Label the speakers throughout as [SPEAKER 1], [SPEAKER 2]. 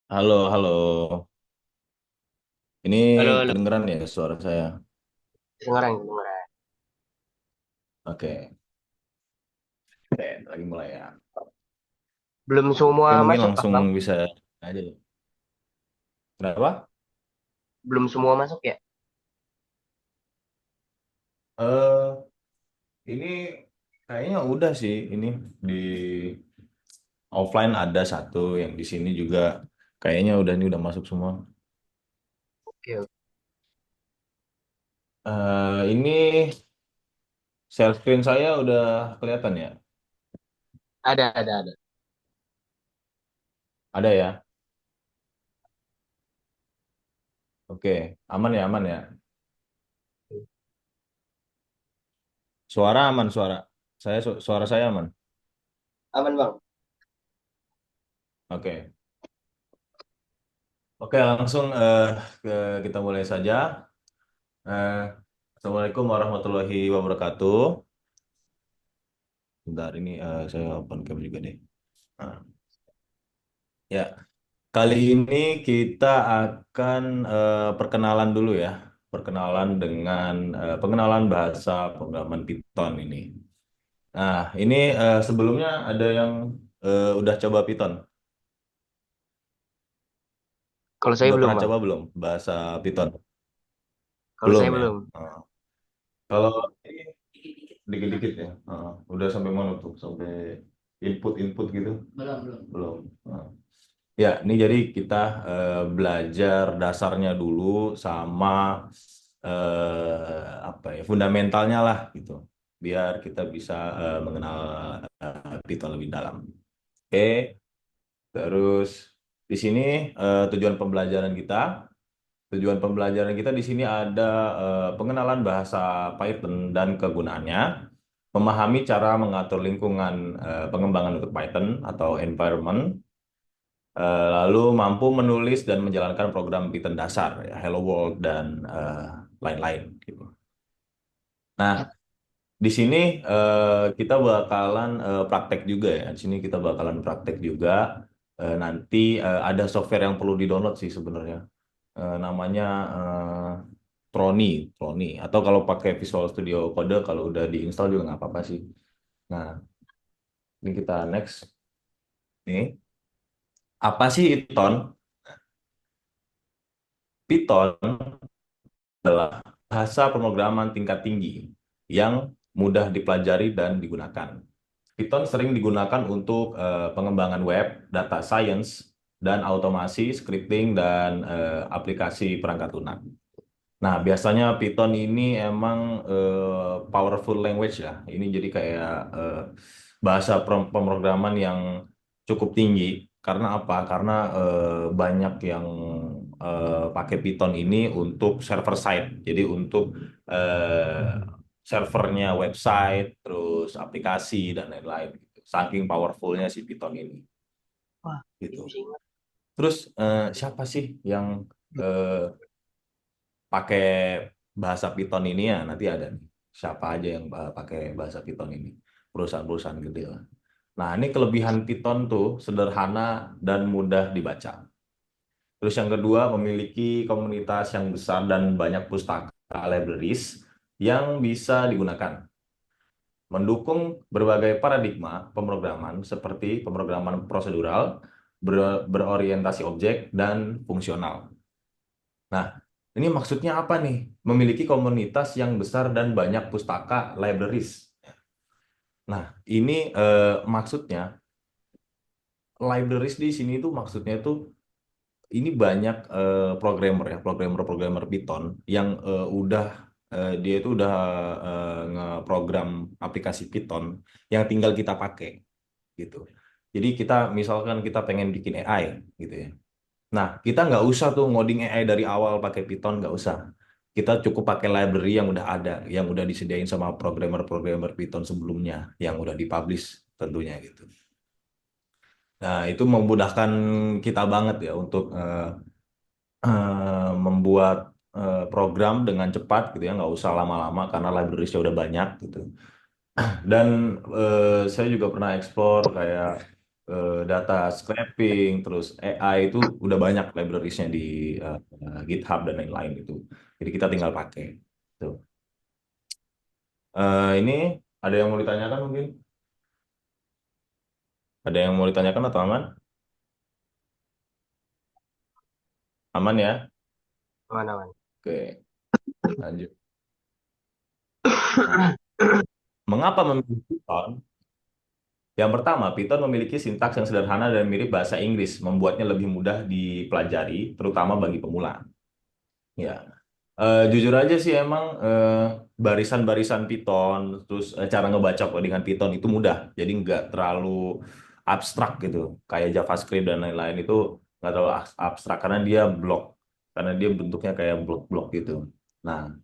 [SPEAKER 1] Halo, halo. Ini
[SPEAKER 2] Halo, halo.
[SPEAKER 1] kedengeran ya suara saya?
[SPEAKER 2] Kedengeran, kedengeran.
[SPEAKER 1] Oke, oke, lagi mulai ya.
[SPEAKER 2] Belum semua
[SPEAKER 1] Oke, mungkin
[SPEAKER 2] masuk kah,
[SPEAKER 1] langsung
[SPEAKER 2] Bang?
[SPEAKER 1] bisa aja. Kenapa?
[SPEAKER 2] Belum semua masuk ya?
[SPEAKER 1] Eh, ini kayaknya udah sih. Ini di offline ada satu, yang di sini juga kayaknya udah masuk semua.
[SPEAKER 2] Oke, oke.
[SPEAKER 1] Ini share screen saya udah kelihatan ya?
[SPEAKER 2] Ada.
[SPEAKER 1] Ada ya? Oke, aman ya, aman ya. Suara aman, suara. Suara saya aman.
[SPEAKER 2] Aman, Bang.
[SPEAKER 1] Oke. Oke, langsung ke kita mulai saja. Eh, Assalamualaikum warahmatullahi wabarakatuh. Bentar, ini saya open cam juga deh. Nah, ya, kali ini kita akan perkenalan dulu ya. Perkenalan dengan pengenalan bahasa pemrograman Python ini. Nah, ini sebelumnya ada yang udah coba Python?
[SPEAKER 2] Kalau saya
[SPEAKER 1] Udah
[SPEAKER 2] belum,
[SPEAKER 1] pernah
[SPEAKER 2] Bang.
[SPEAKER 1] coba belum bahasa Python?
[SPEAKER 2] Kalau
[SPEAKER 1] Belum
[SPEAKER 2] saya
[SPEAKER 1] ya?
[SPEAKER 2] belum.
[SPEAKER 1] Nah, kalau ini dikit-dikit ya. Udah sampai mana tuh? Sampai input-input gitu? Belum. Nah. Ya, ini jadi kita belajar dasarnya dulu sama apa ya, fundamentalnya lah gitu. Biar kita bisa mengenal Python lebih dalam. Oke, terus di sini tujuan pembelajaran kita. Tujuan pembelajaran kita di sini ada pengenalan bahasa Python dan kegunaannya, memahami cara mengatur lingkungan pengembangan untuk Python atau environment, lalu mampu menulis dan menjalankan program Python dasar, ya, Hello World dan lain-lain gitu. Nah, di sini kita bakalan praktek juga ya. Di sini kita bakalan praktek juga. Nanti ada software yang perlu di-download sih sebenarnya. Namanya eh, Trony, Trony. Atau kalau pakai Visual Studio Code, kalau udah diinstal juga nggak apa-apa sih. Nah, ini kita next. Nih, apa sih Python? Python adalah bahasa pemrograman tingkat tinggi yang mudah dipelajari dan digunakan. Python sering digunakan untuk pengembangan web, data science, dan otomasi, scripting, dan aplikasi perangkat lunak. Nah, biasanya Python ini emang powerful language ya. Ini jadi kayak bahasa pemrograman yang cukup tinggi. Karena apa? Karena banyak yang pakai Python ini untuk server side. Jadi untuk eh, servernya website, terus aplikasi dan lain-lain. Gitu. Saking powerfulnya si Python ini.
[SPEAKER 2] Wah,
[SPEAKER 1] Gitu.
[SPEAKER 2] itu sih.
[SPEAKER 1] Terus siapa sih yang eh, pakai bahasa Python ini ya? Nanti ada nih. Siapa aja yang pakai bahasa Python ini? Perusahaan-perusahaan gede lah. Nah, ini kelebihan Python tuh sederhana dan mudah dibaca. Terus yang kedua, memiliki komunitas yang besar dan banyak pustaka libraries yang bisa digunakan. Mendukung berbagai paradigma pemrograman seperti pemrograman prosedural, berorientasi objek, dan fungsional. Nah, ini maksudnya apa nih? Memiliki komunitas yang besar dan banyak pustaka libraries. Nah, ini maksudnya libraries di sini tuh maksudnya tuh ini banyak programmer ya, programmer-programmer Python yang dia itu udah ngeprogram aplikasi Python yang tinggal kita pakai gitu. Jadi kita misalkan kita pengen bikin AI gitu ya. Nah, kita nggak usah tuh ngoding AI dari awal pakai Python, nggak usah. Kita cukup pakai library yang udah ada, yang udah disediain sama programmer-programmer Python sebelumnya, yang udah dipublish tentunya gitu. Nah, itu memudahkan kita banget ya untuk membuat program dengan cepat gitu ya, nggak usah lama-lama karena library-nya udah banyak gitu. Dan saya juga pernah explore kayak data scraping, terus AI itu udah banyak librariesnya di GitHub dan lain-lain itu. Jadi kita tinggal pakai. Tuh. Ini ada yang mau ditanyakan mungkin? Ada yang mau ditanyakan atau aman? Aman ya?
[SPEAKER 2] Aman-aman.
[SPEAKER 1] Oke, lanjut. Nah, mengapa memilih Python? Yang pertama, Python memiliki sintaks yang sederhana dan mirip bahasa Inggris, membuatnya lebih mudah dipelajari, terutama bagi pemula. Ya, jujur aja sih emang barisan-barisan Python, terus cara ngebaca codingan Python itu mudah, jadi nggak terlalu abstrak gitu, kayak JavaScript dan lain-lain itu nggak terlalu abstrak karena dia blok, karena dia bentuknya kayak blok-blok gitu. Nah,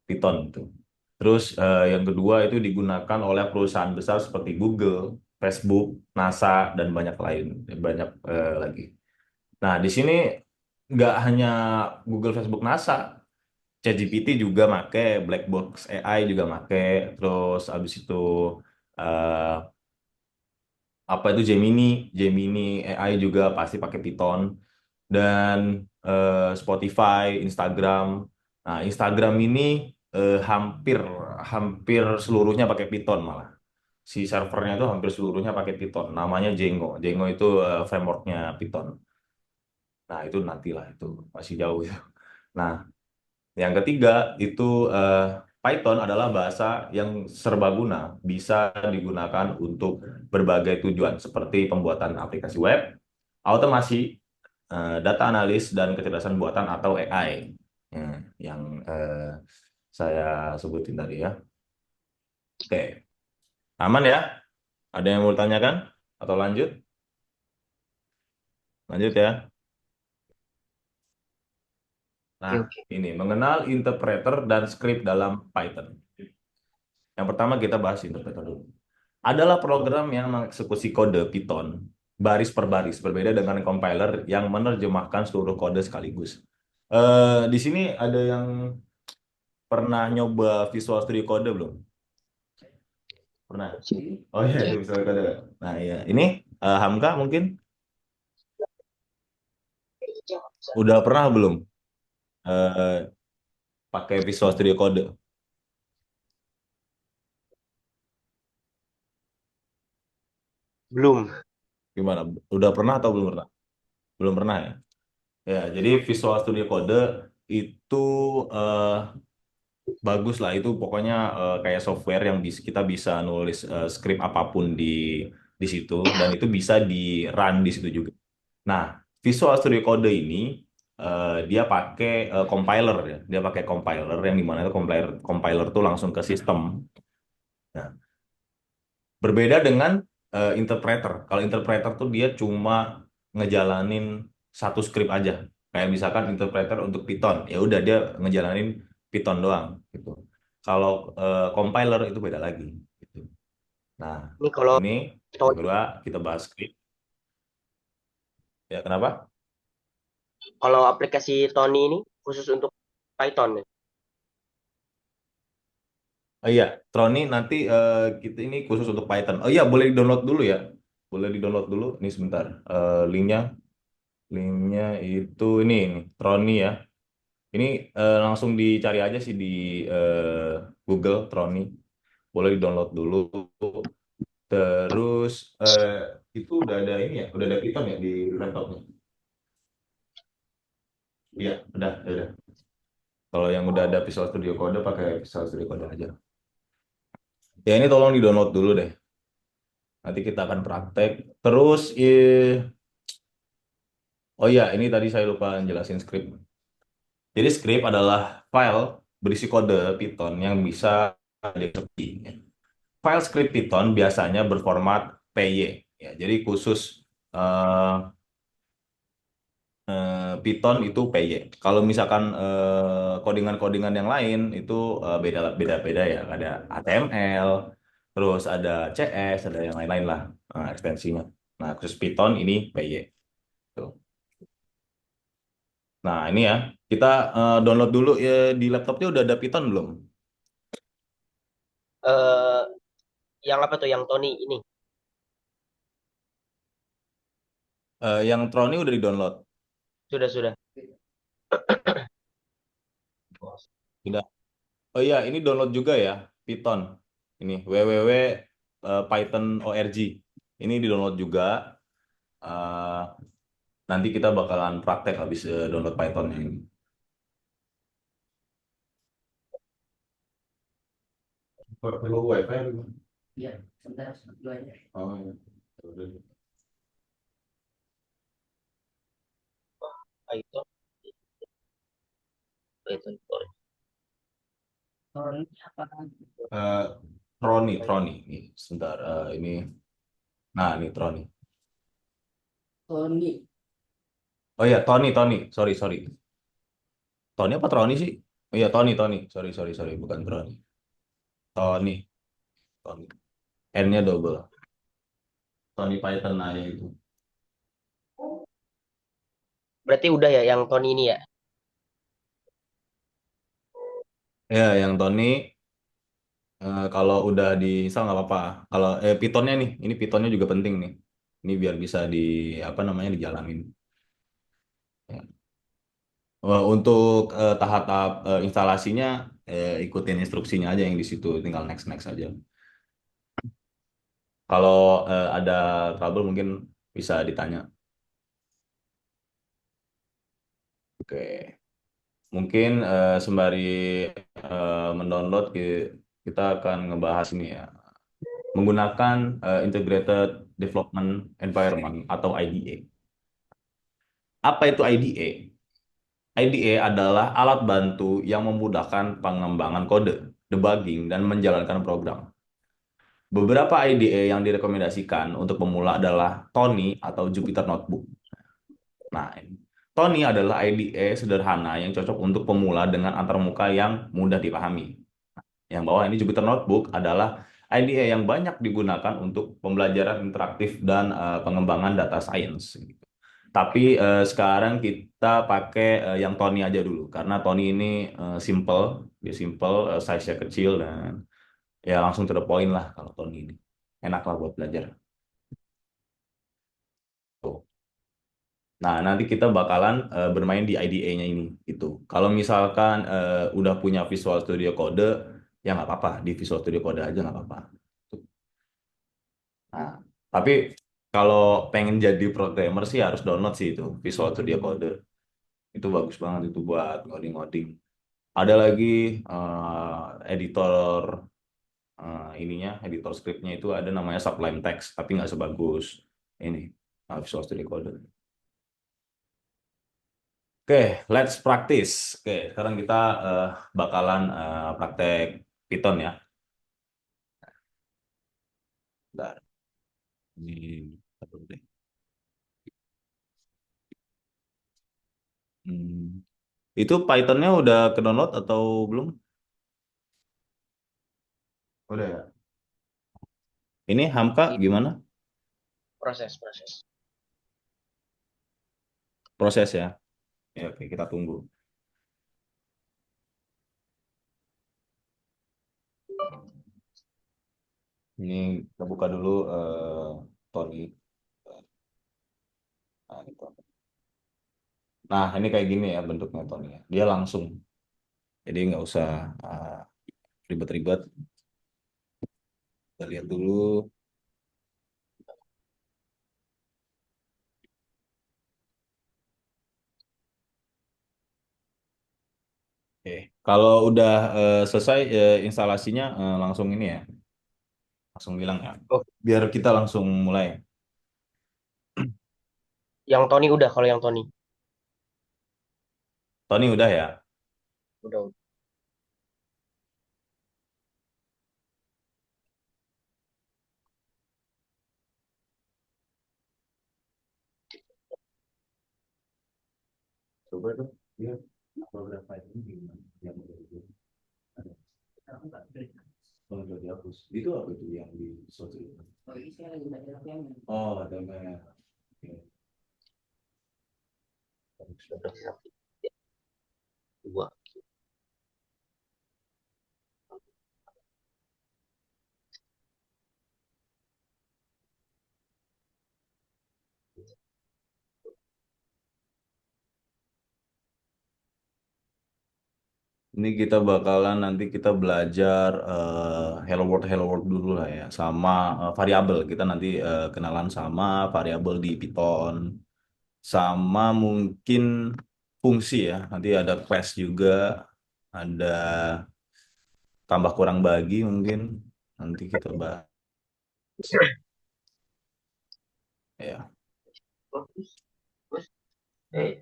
[SPEAKER 1] Python itu. Terus yang kedua itu digunakan oleh perusahaan besar seperti Google, Facebook, NASA, dan banyak lain, banyak lagi. Nah, di sini nggak hanya Google, Facebook, NASA, ChatGPT juga make, Blackbox AI juga make, terus abis itu eh, apa itu Gemini, Gemini AI juga pasti pakai Python dan Spotify, Instagram. Nah, Instagram ini hampir hampir seluruhnya pakai Python malah. Si servernya itu hampir seluruhnya pakai Python. Namanya Django. Django itu frameworknya Python. Nah, itu nantilah itu masih jauh ya. Nah, yang ketiga itu eh, Python adalah bahasa yang serbaguna, bisa digunakan untuk berbagai tujuan seperti pembuatan aplikasi web, automasi, data analis, dan kecerdasan buatan atau AI. Yang saya sebutin tadi ya. Oke, aman ya? Ada yang mau ditanyakan atau lanjut? Lanjut ya.
[SPEAKER 2] Oke,
[SPEAKER 1] Nah,
[SPEAKER 2] oke.
[SPEAKER 1] ini mengenal interpreter dan script dalam Python. Yang pertama kita bahas interpreter dulu. Adalah program yang mengeksekusi kode Python baris per baris, berbeda dengan compiler yang menerjemahkan seluruh kode sekaligus. Di sini ada yang pernah nyoba Visual Studio Code belum? Pernah? Oh iya, itu Visual Code. Nah iya, ini Hamka mungkin udah pernah belum eh, pakai Visual Studio Code?
[SPEAKER 2] Belum.
[SPEAKER 1] Gimana? Udah pernah atau belum pernah? Belum pernah ya? Ya, jadi Visual Studio Code itu eh, bagus lah itu pokoknya kayak software yang kita bisa nulis script apapun di situ dan itu bisa di run di situ juga. Nah, Visual Studio Code ini dia pakai compiler ya. Dia pakai compiler yang dimana itu compiler compiler tuh langsung ke sistem. Nah, berbeda dengan interpreter. Kalau interpreter tuh dia cuma ngejalanin satu script aja. Kayak misalkan interpreter untuk Python, ya udah dia ngejalanin Python doang gitu. Kalau compiler itu beda lagi gitu. Nah,
[SPEAKER 2] Ini kalau
[SPEAKER 1] ini yang
[SPEAKER 2] Tony,
[SPEAKER 1] kedua kita bahas script. Ya, kenapa?
[SPEAKER 2] kalau aplikasi Tony ini khusus untuk Python ya?
[SPEAKER 1] Oh iya, Troni nanti kita ini khusus untuk Python. Oh iya, boleh di-download dulu ya. Boleh di-download dulu. Ini sebentar. Linknya, linknya itu ini Troni ya. Ini langsung dicari aja sih di Google Troni. Boleh di-download dulu. Terus itu udah ada ini ya, udah ada Python ya di laptopnya. Iya, udah. Kalau yang udah ada Visual Studio Code pakai Visual Studio Code aja. Ya ini tolong di-download dulu deh. Nanti kita akan praktek. Terus, oh iya, ini tadi saya lupa jelasin script. Jadi script adalah file berisi kode Python yang bisa dieksekusi. File script Python biasanya berformat PY. Ya, jadi khusus eh, Python itu PY. Kalau misalkan codingan-codingan yang lain itu beda-beda ya. Ada HTML, terus ada CS, ada yang lain-lain lah ekstensinya. Nah, khusus Python ini PY. Tuh. Nah, ini ya, kita download dulu ya di laptopnya udah ada Python belum?
[SPEAKER 2] Eh, yang apa tuh? Yang Tony ini?
[SPEAKER 1] Yang Troni udah di-download.
[SPEAKER 2] Sudah, sudah.
[SPEAKER 1] Sudah. Oh iya, ini download juga ya, Python. Ini www.python.org. Ini di-download juga. Eh, Nanti kita bakalan praktek habis download Pythonnya ini. Perlu WiFi apa gimana? Iya, sebentar, dua aja. Oh, iya. Udah.
[SPEAKER 2] Python, Python.
[SPEAKER 3] Sorry, apa?
[SPEAKER 1] Eh, Troni. Nih, sebentar. Ini, nah, ini Troni.
[SPEAKER 3] Tony.
[SPEAKER 1] Oh iya, Tony. Sorry. Tony apa Troni sih? Oh iya, Tony. Sorry. Bukan Troni. Tony. Tony. N-nya double. Tony Python aja itu.
[SPEAKER 2] Berarti udah ya yang Tony ini ya?
[SPEAKER 1] Ya, yang Tony kalau udah diinstal nggak apa-apa. Kalau Pythonnya nih, ini Pythonnya juga penting nih. Ini biar bisa di apa namanya dijalanin. Ya. Untuk tahap-tahap instalasinya ikutin instruksinya aja yang di situ, tinggal next aja. Kalau ada trouble mungkin bisa ditanya. Oke, mungkin sembari mendownload kita akan ngebahas ini ya, menggunakan Integrated Development Environment atau IDE. Apa itu IDE? IDE adalah alat bantu yang memudahkan pengembangan kode, debugging, dan menjalankan program. Beberapa IDE yang direkomendasikan untuk pemula adalah Tony atau Jupyter Notebook. Nah, Tony adalah IDE sederhana yang cocok untuk pemula dengan antarmuka yang mudah dipahami. Yang bawah ini Jupyter Notebook adalah IDE yang banyak digunakan untuk pembelajaran interaktif dan pengembangan data science. Tapi sekarang kita pakai yang Tony aja dulu karena Tony ini simple, dia simple, size-nya kecil dan ya langsung to the point lah kalau Tony ini. Enak lah buat belajar. Tuh. Nah, nanti kita bakalan bermain di IDE-nya ini gitu. Kalau misalkan udah punya Visual Studio Code, ya nggak apa-apa, di Visual Studio Code aja nggak apa-apa. Tuh. Nah, tapi kalau pengen jadi programmer sih harus download sih itu Visual Studio Code. Itu bagus banget itu buat ngoding-ngoding. Ada lagi editor editor scriptnya itu ada namanya Sublime Text, tapi nggak sebagus ini Visual Studio Code. Oke, let's practice. Oke, sekarang kita bakalan praktek Python ya. Bentar. Ini apa dulu deh. Hmm. Itu Pythonnya udah ke download atau belum? Udah ya. Ini Hamka
[SPEAKER 2] Di
[SPEAKER 1] gimana
[SPEAKER 2] proses.
[SPEAKER 1] proses ya? Ya, oke, kita tunggu. Ini kita buka dulu Tony. Nah, gitu. Nah, ini kayak gini ya bentuknya Tony. Dia langsung. Jadi nggak usah uh, ribet-ribet. Kita lihat dulu. Oke. Kalau udah selesai instalasinya langsung ini ya. Langsung bilang ya.
[SPEAKER 2] Oh,
[SPEAKER 1] Biar kita langsung mulai.
[SPEAKER 2] yang Tony udah kalau yang Tony.
[SPEAKER 1] Tony udah ya.
[SPEAKER 2] Udah.
[SPEAKER 1] Coba tuh. Dia program file ini gimana? Yang udah itu. Ada. Kalau udah dihapus. Itu apa itu yang di source?
[SPEAKER 3] Oh, ini saya lagi belajar apa yang
[SPEAKER 1] Oh, ada merah. Oke.
[SPEAKER 2] Udah. Dua.
[SPEAKER 1] Ini kita bakalan nanti kita belajar Hello World dulu lah ya, sama variabel. Kita nanti kenalan sama variabel di Python, sama mungkin fungsi ya. Nanti ada class juga, ada tambah kurang bagi mungkin. Nanti kita bahas ya.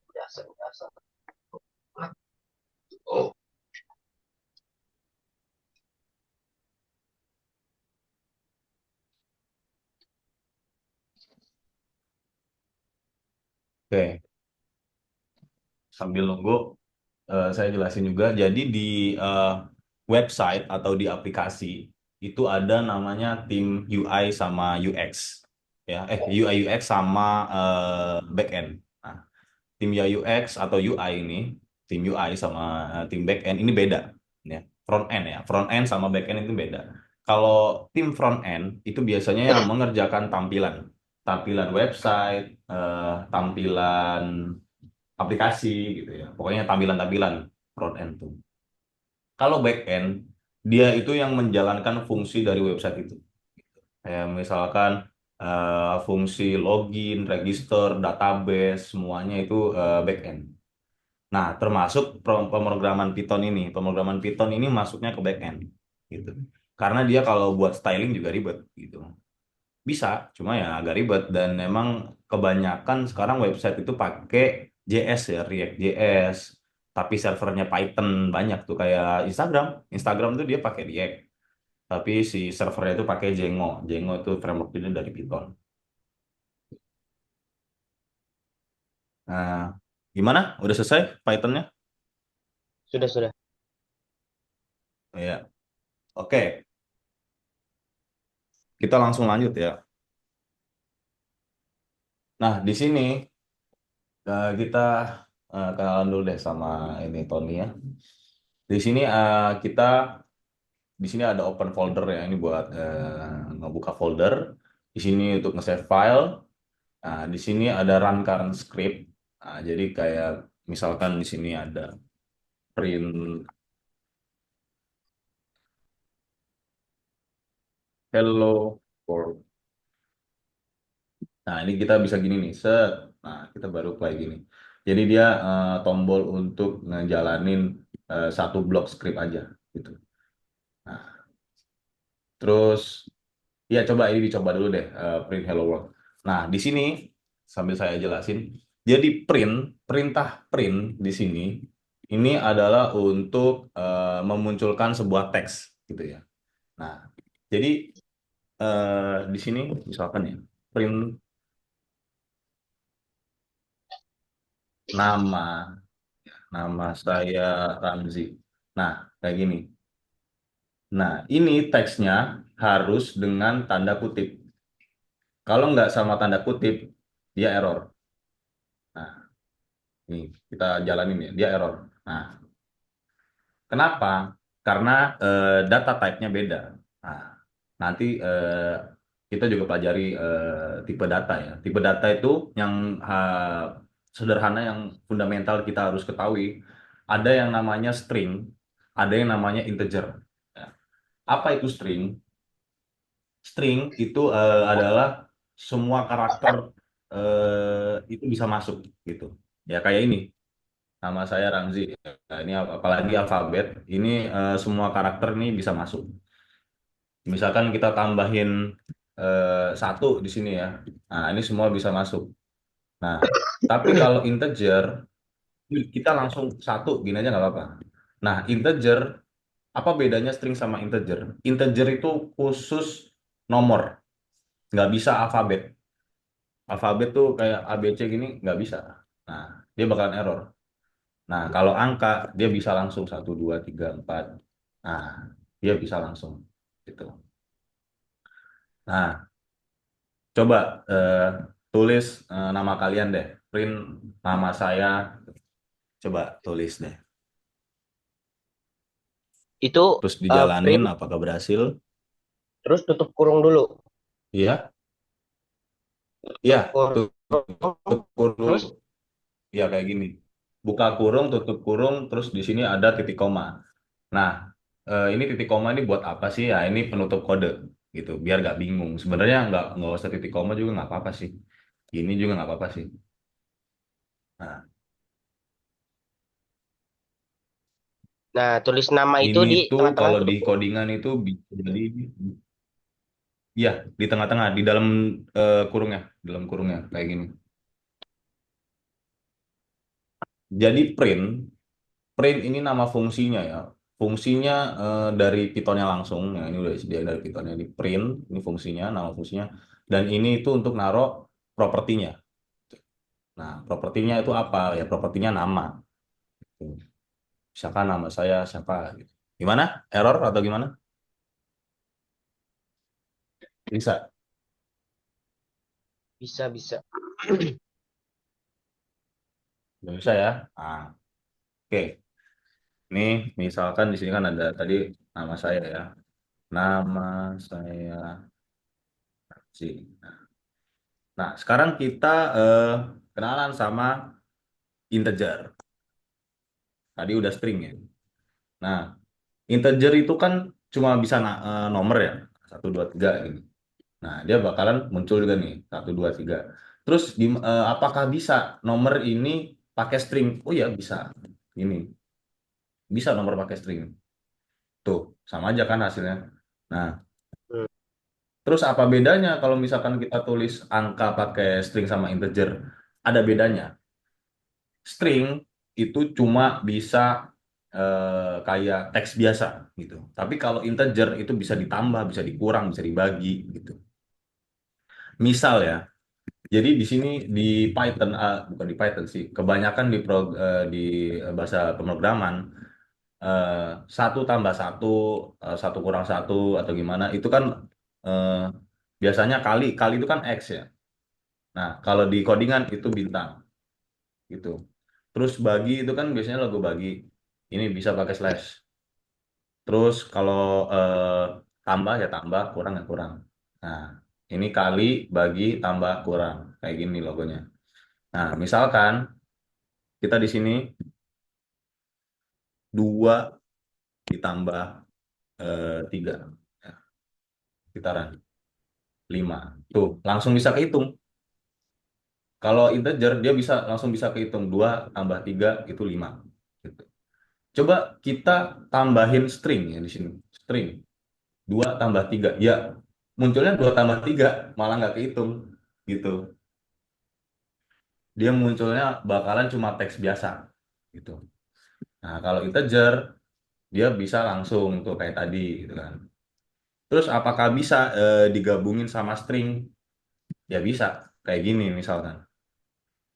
[SPEAKER 2] Dasar, dasar. Oh,
[SPEAKER 1] Oke, sambil nunggu saya jelasin juga. Jadi di eh, website atau di aplikasi itu ada namanya tim UI sama UX ya. UI UX sama backend. Nah, tim UI UX atau UI ini, tim UI sama tim backend ini beda ya. Front end ya. Front end sama backend itu beda. Kalau tim front end itu biasanya yang mengerjakan tampilan, tampilan website, tampilan aplikasi gitu ya. Pokoknya tampilan-tampilan front end tuh. Kalau back end, dia itu yang menjalankan fungsi dari website itu. Kayak misalkan fungsi login, register, database, semuanya itu back end. Nah, termasuk pemrograman Python ini. Pemrograman Python ini masuknya ke back end gitu. Karena dia kalau buat styling juga ribet gitu. Bisa, cuma ya agak ribet dan memang kebanyakan sekarang website itu pakai JS ya, React JS, tapi servernya Python banyak tuh kayak Instagram. Instagram tuh dia pakai React, tapi si servernya itu pakai Django. Django itu framework itu dari Python. Nah, gimana? Udah selesai Pythonnya?
[SPEAKER 2] sudah.
[SPEAKER 1] Ya, oke. Kita langsung lanjut ya. Nah, di sini kita kenalan dulu deh sama ini Tony ya. Di sini di sini ada open folder ya, ini buat ngebuka folder. Di sini untuk nge-save file. Nah, di sini ada run current script. Nah, jadi kayak misalkan di sini ada print hello world. Nah, ini kita bisa gini nih, set. Nah, kita baru play gini. Jadi dia tombol untuk ngejalanin satu blok script aja gitu. Nah, terus ya, coba ini dicoba dulu deh, print hello world. Nah, di sini sambil saya jelasin, jadi perintah print di sini ini adalah untuk memunculkan sebuah teks gitu ya. Nah, jadi di sini misalkan ya, print nama nama saya Ramzi. Nah, kayak gini. Nah, ini teksnya harus dengan tanda kutip. Kalau nggak sama tanda kutip, dia error. Nah, nih, kita jalanin ya, dia error. Nah, kenapa? Karena data type-nya beda. Nah, nanti kita juga pelajari tipe data ya. Tipe data itu yang sederhana, yang fundamental kita harus ketahui. Ada yang namanya string, ada yang namanya integer. Ya. Apa itu string? String itu adalah semua karakter itu bisa masuk gitu. Ya kayak ini. Nama saya Ramzi. Nah, ini apalagi alfabet, ini semua karakter ini bisa masuk. Misalkan kita tambahin satu di sini ya. Nah, ini semua bisa masuk. Nah, tapi kalau integer, kita langsung satu, gini aja nggak apa-apa. Nah, integer, apa bedanya string sama integer? Integer itu khusus nomor, nggak bisa alfabet. Alfabet tuh kayak ABC gini, nggak bisa. Nah, dia bakalan error. Nah, kalau angka dia bisa langsung satu, 2, 3, 4. Nah, dia bisa langsung gitu. Nah, coba tulis nama kalian deh. Print nama saya. Coba tulis deh.
[SPEAKER 2] Itu
[SPEAKER 1] Terus dijalanin
[SPEAKER 2] print
[SPEAKER 1] apakah berhasil?
[SPEAKER 2] terus tutup kurung dulu.
[SPEAKER 1] Iya, iya,
[SPEAKER 2] Tutup kurung
[SPEAKER 1] tutup kurung.
[SPEAKER 2] terus
[SPEAKER 1] Iya kayak gini. buka kurung, tutup kurung, terus di sini ada titik koma. Nah, ini titik koma ini buat apa sih? Ya, ini penutup kode gitu, biar nggak bingung. Sebenarnya nggak usah titik koma juga nggak apa-apa sih. Ini juga nggak apa-apa sih. Nah,
[SPEAKER 2] Nah, tulis nama itu
[SPEAKER 1] ini
[SPEAKER 2] di
[SPEAKER 1] tuh
[SPEAKER 2] tengah-tengah
[SPEAKER 1] kalau di
[SPEAKER 2] huruf U.
[SPEAKER 1] codingan itu bisa jadi, ya di tengah-tengah, di dalam kurungnya, dalam kurungnya kayak gini. Jadi print ini nama fungsinya ya. Fungsinya dari Pythonnya langsung. Ya, ini udah disediain dari Pythonnya. Ini print, ini fungsinya, nama fungsinya. Dan ini itu untuk naruh propertinya. Nah, propertinya itu apa? Ya, propertinya nama. Misalkan nama saya siapa gitu. Gimana? Error atau gimana? Bisa.
[SPEAKER 2] Bisa, bisa.
[SPEAKER 1] Nggak bisa ya. Nah, oke. Ini misalkan di sini kan ada tadi nama saya ya. Nama saya si. Nah, sekarang kita kenalan sama integer. Tadi udah string ya. Nah, integer itu kan cuma bisa nomor ya. Satu, dua, tiga gitu. Nah, dia bakalan muncul juga nih. Satu, dua, tiga. Terus apakah bisa nomor ini pakai string? Oh ya, bisa. Ini. Bisa nomor pakai string. Tuh, sama aja kan hasilnya. Nah,
[SPEAKER 2] Hmm.
[SPEAKER 1] terus apa bedanya kalau misalkan kita tulis angka pakai string sama integer? Ada bedanya. String itu cuma bisa kayak teks biasa gitu. Tapi kalau integer itu bisa ditambah, bisa dikurang, bisa dibagi gitu. Misal ya, jadi di sini di Python, bukan di Python sih, kebanyakan di bahasa pemrograman eh, satu tambah satu, satu kurang satu atau gimana itu kan eh, biasanya kali kali itu kan x ya. Nah, kalau di codingan itu bintang gitu. Terus bagi itu kan biasanya logo bagi. Ini bisa pakai slash. Terus kalau tambah ya tambah, kurang ya kurang. Nah, ini kali, bagi, tambah, kurang. Kayak gini logonya. Nah, misalkan kita di sini 2 ditambah 3. Ya, sekitaran 5. Tuh, langsung bisa kehitung. Kalau integer, dia bisa langsung bisa kehitung. 2 tambah 3 itu 5. Gitu. Coba kita tambahin string ya di sini. String. 2 tambah 3. Ya, munculnya 2 tambah 3. Malah nggak kehitung. Gitu. Dia munculnya bakalan cuma teks biasa. Gitu. Nah, kalau integer, dia bisa langsung tuh kayak tadi gitu kan. Terus apakah bisa digabungin sama string? Ya bisa. Kayak gini misalkan.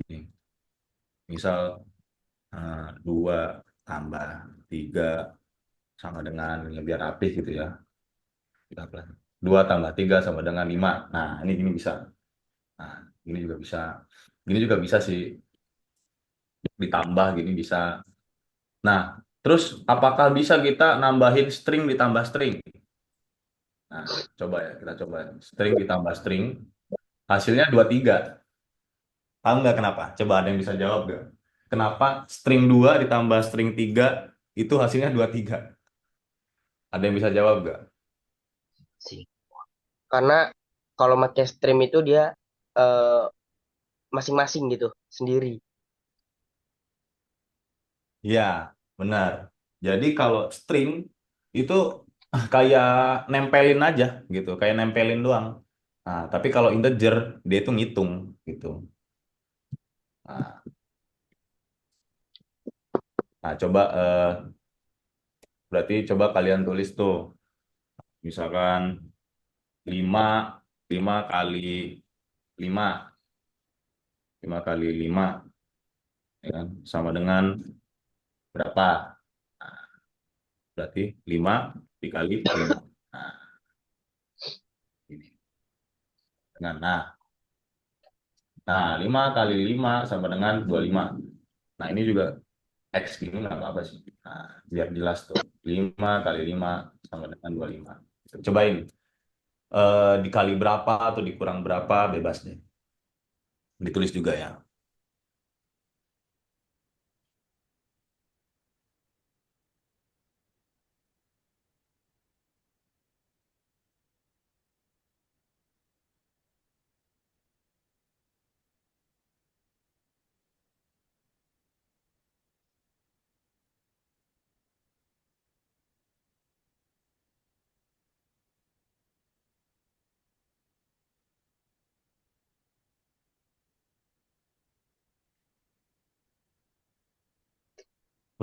[SPEAKER 1] Nih, misal 2 tambah 3 sama dengan, ya biar rapih gitu ya. 2 tambah 3 sama dengan 5. Nah, ini gini bisa. Nah, ini juga bisa. Gini juga bisa sih. Ditambah gini bisa. Nah, terus apakah bisa kita nambahin string ditambah string? Nah, coba ya, kita coba. String ditambah string. Hasilnya 23. Tahu nggak kenapa? Coba ada yang bisa jawab nggak? Kenapa string 2 ditambah string 3 itu hasilnya 23? Ada yang bisa jawab nggak?
[SPEAKER 2] Sih. Karena kalau pakai stream itu dia eh, masing-masing gitu, sendiri.
[SPEAKER 1] Ya, benar. Jadi kalau string itu kayak nempelin aja gitu, kayak nempelin doang. Nah, tapi kalau integer dia itu ngitung gitu. Nah, coba berarti coba kalian tulis tuh, misalkan 5 5 kali 5 5 kali 5 ya kan? Sama dengan berapa? Nah, berarti 5 dikali 5. Nah, ini. Nah, 5 kali 5 sama dengan 25. Nah, ini juga X gini nggak apa-apa sih. Nah, biar jelas tuh. 5 kali 5 sama dengan 25. Cobain. Dikali berapa atau dikurang berapa, bebas deh. Ditulis juga ya.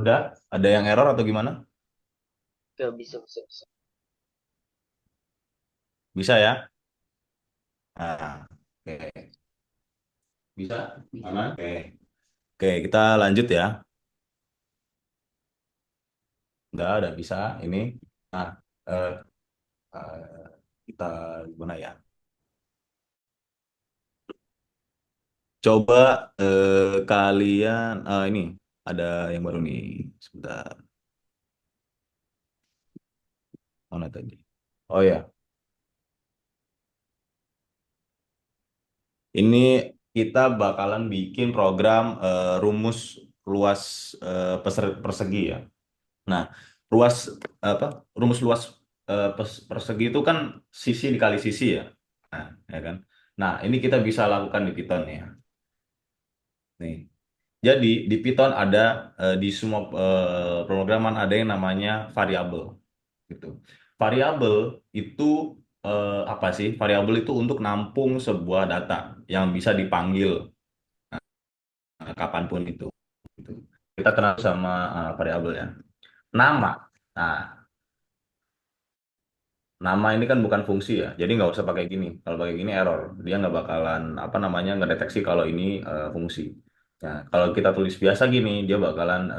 [SPEAKER 1] Udah? Ada yang error atau gimana?
[SPEAKER 2] Oke, bisa.
[SPEAKER 1] Bisa ya? Nah, oke. Bisa? Gimana? Oke. Oke, kita lanjut ya. Udah bisa. Ini. Nah, eh, eh, kita gimana ya? Coba kalian, ini ada yang baru nih. Sebentar. Mana tadi? Oh ya, ini kita bakalan bikin program rumus luas persegi ya. Nah, ruas apa? Rumus luas persegi itu kan sisi dikali sisi ya. Nah, ya kan? Nah, ini kita bisa lakukan di Python ya. Nih. Jadi di Python ada di semua pemrograman ada yang namanya variabel gitu. Variabel itu apa sih? Variabel itu untuk nampung sebuah data yang bisa dipanggil kapanpun itu. Gitu. Kita kenal sama variabel ya. Nama. Nah, nama ini kan bukan fungsi ya, jadi nggak usah pakai gini. Kalau pakai gini error, dia nggak bakalan apa namanya ngedeteksi kalau ini fungsi. Nah, kalau kita tulis biasa gini, dia bakalan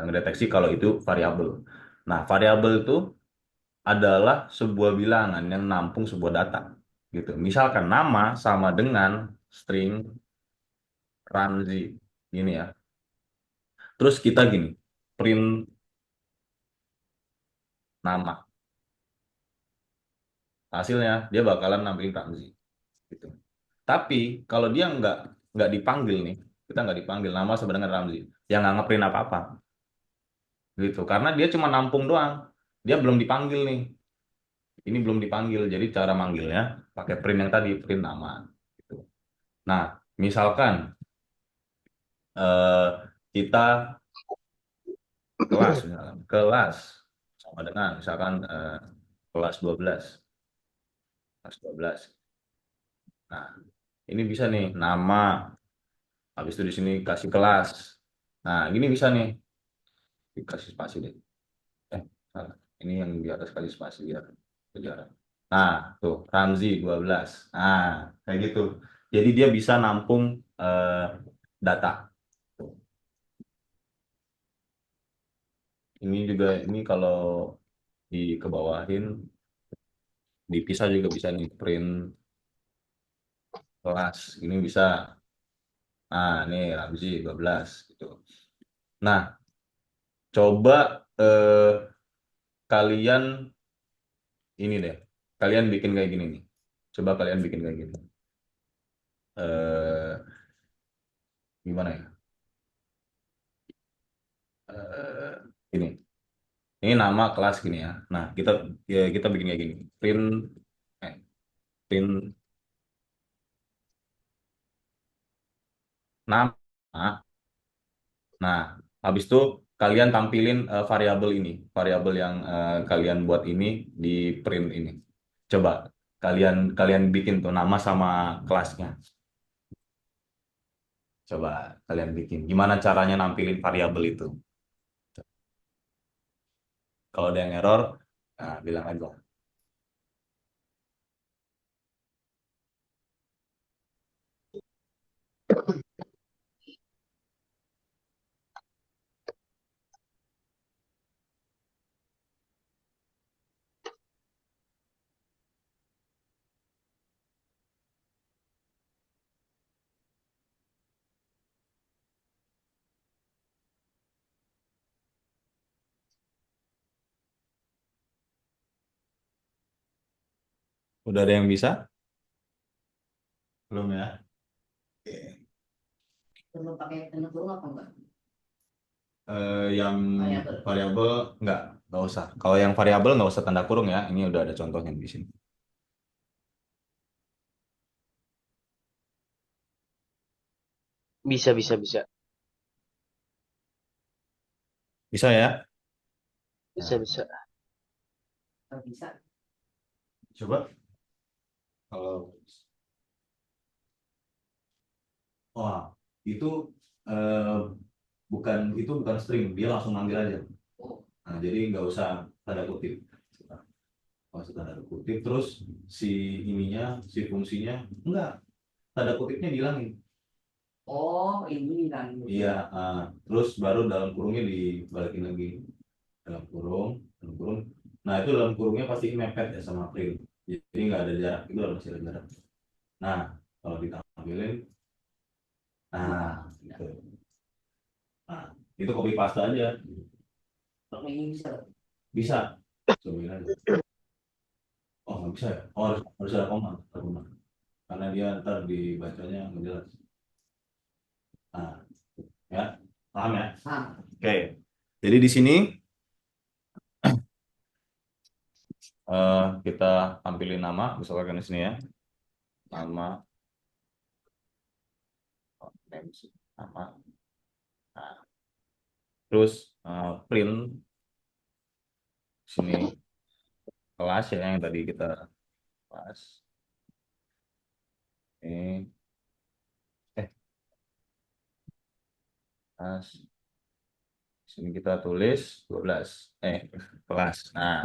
[SPEAKER 1] ngedeteksi kalau itu variabel. Nah, variabel itu adalah sebuah bilangan yang nampung sebuah data, gitu. Misalkan nama sama dengan string Ramzi, gini ya. Terus kita gini, print nama. Hasilnya dia bakalan nampilin Ramzi, gitu. Tapi kalau dia nggak dipanggil nih, kita nggak dipanggil nama sebenarnya Ramzi, yang nggak ngeprint apa-apa, gitu. Karena dia cuma nampung doang, dia belum dipanggil nih. Ini belum dipanggil, jadi cara manggilnya pakai print yang tadi, print nama. Gitu. Nah, misalkan eh, kita kelas, misalkan kelas sama dengan misalkan kelas 12, kelas 12. Nah, ini bisa nih nama, habis itu di sini kasih kelas. Nah, ini bisa nih dikasih spasi deh. Salah. Ini yang di atas kali spasi biar kejaran. Nah, tuh Ramzi 12. Nah, kayak gitu. Jadi dia bisa nampung data. Tuh. Ini juga ini kalau dikebawahin dipisah juga bisa nih print kelas. Ini bisa. Nah, ini Ramzi 12 gitu. Nah, coba kalian ini deh. Kalian bikin kayak gini nih. Coba kalian bikin kayak gini. Eh gimana ya? Eh ini. Ini nama kelas gini ya. Nah, kita bikin kayak gini. Eh, print nama. Nah, habis itu kalian tampilin variabel ini, variabel yang kalian buat ini di print ini. Coba kalian kalian bikin tuh nama sama kelasnya. Coba kalian bikin. Gimana caranya nampilin variabel itu? Kalau ada yang error, nah, bilang aja. Udah ada yang bisa? Belum ya? Oke.
[SPEAKER 3] Perlu pakai penentu apa enggak?
[SPEAKER 1] Yang
[SPEAKER 3] Variabel.
[SPEAKER 1] variabel nggak usah. Kalau yang variabel nggak usah tanda kurung ya. Ini udah ada contohnya di sini.
[SPEAKER 2] Bisa.
[SPEAKER 1] Bisa ya? Nah,
[SPEAKER 2] Bisa.
[SPEAKER 3] Kalau bisa.
[SPEAKER 1] coba kalau wah itu eh, bukan string, dia langsung manggil aja.
[SPEAKER 3] Oh,
[SPEAKER 1] Nah, jadi nggak usah tanda kutip. Nggak usah tanda kutip, terus si fungsinya enggak, tanda kutipnya dihilangin.
[SPEAKER 3] oh ini kan.
[SPEAKER 1] Iya, terus baru dalam kurungnya dibalikin lagi, dalam kurung. Nah, itu dalam kurungnya pasti mepet ya sama print. Jadi nggak ada jarak, itu masih ada jarak. Nah, kalau ditampilin, nah, gitu. Nah, itu copy paste aja.
[SPEAKER 3] Kalau ini bisa.
[SPEAKER 1] Bisa. Cobain aja. Oh, nggak bisa ya? Oh, harus ada koma. Ada koma. Karena dia ntar dibacanya nggak jelas. Nah, ya, paham ya?
[SPEAKER 3] Ah,
[SPEAKER 1] Oke. Jadi di sini kita tampilin nama, misalkan di sini ya. Nama, nama. Nah, terus print sini kelas ya yang tadi kita bahas. Ini kelas. Sini kita tulis 12. Kelas. Nah,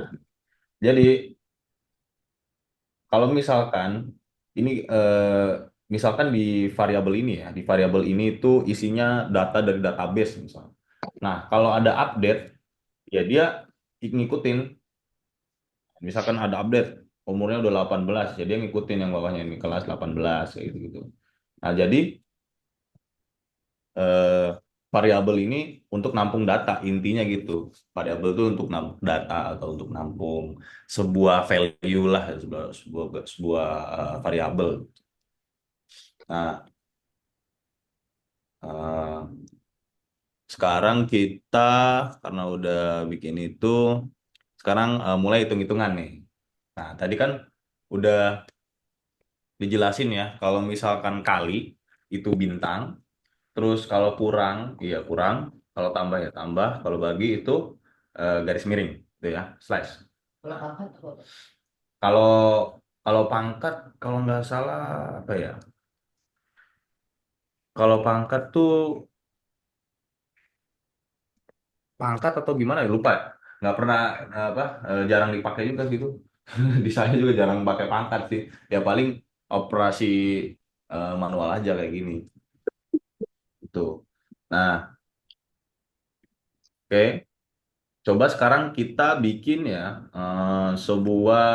[SPEAKER 1] jadi kalau misalkan ini misalkan di variabel ini ya, di variabel ini itu isinya data dari database misalnya. Nah, kalau ada update ya dia ngikutin. Misalkan ada update umurnya udah 18, jadi dia ngikutin yang bawahnya ini kelas 18 kayak gitu-gitu. Nah, jadi eh, variabel ini untuk nampung data intinya gitu. Variabel itu untuk nampung data atau untuk nampung sebuah value lah, sebuah variabel. Nah, eh, sekarang kita karena udah bikin itu, sekarang mulai hitung-hitungan nih. Nah, tadi kan udah dijelasin ya, kalau misalkan kali itu bintang, terus kalau kurang, iya kurang, kalau tambah ya tambah, kalau bagi itu garis miring, gitu ya, slash.
[SPEAKER 3] kalau pangkat apa?
[SPEAKER 1] Kalau kalau pangkat, kalau nggak salah apa ya? Kalau pangkat tuh pangkat atau gimana ya lupa. Nggak pernah apa jarang dipakai juga gitu. Di saya juga jarang pakai pangkat sih. Ya paling operasi manual aja kayak gini. Itu. Nah, oke. Coba sekarang kita bikin ya sebuah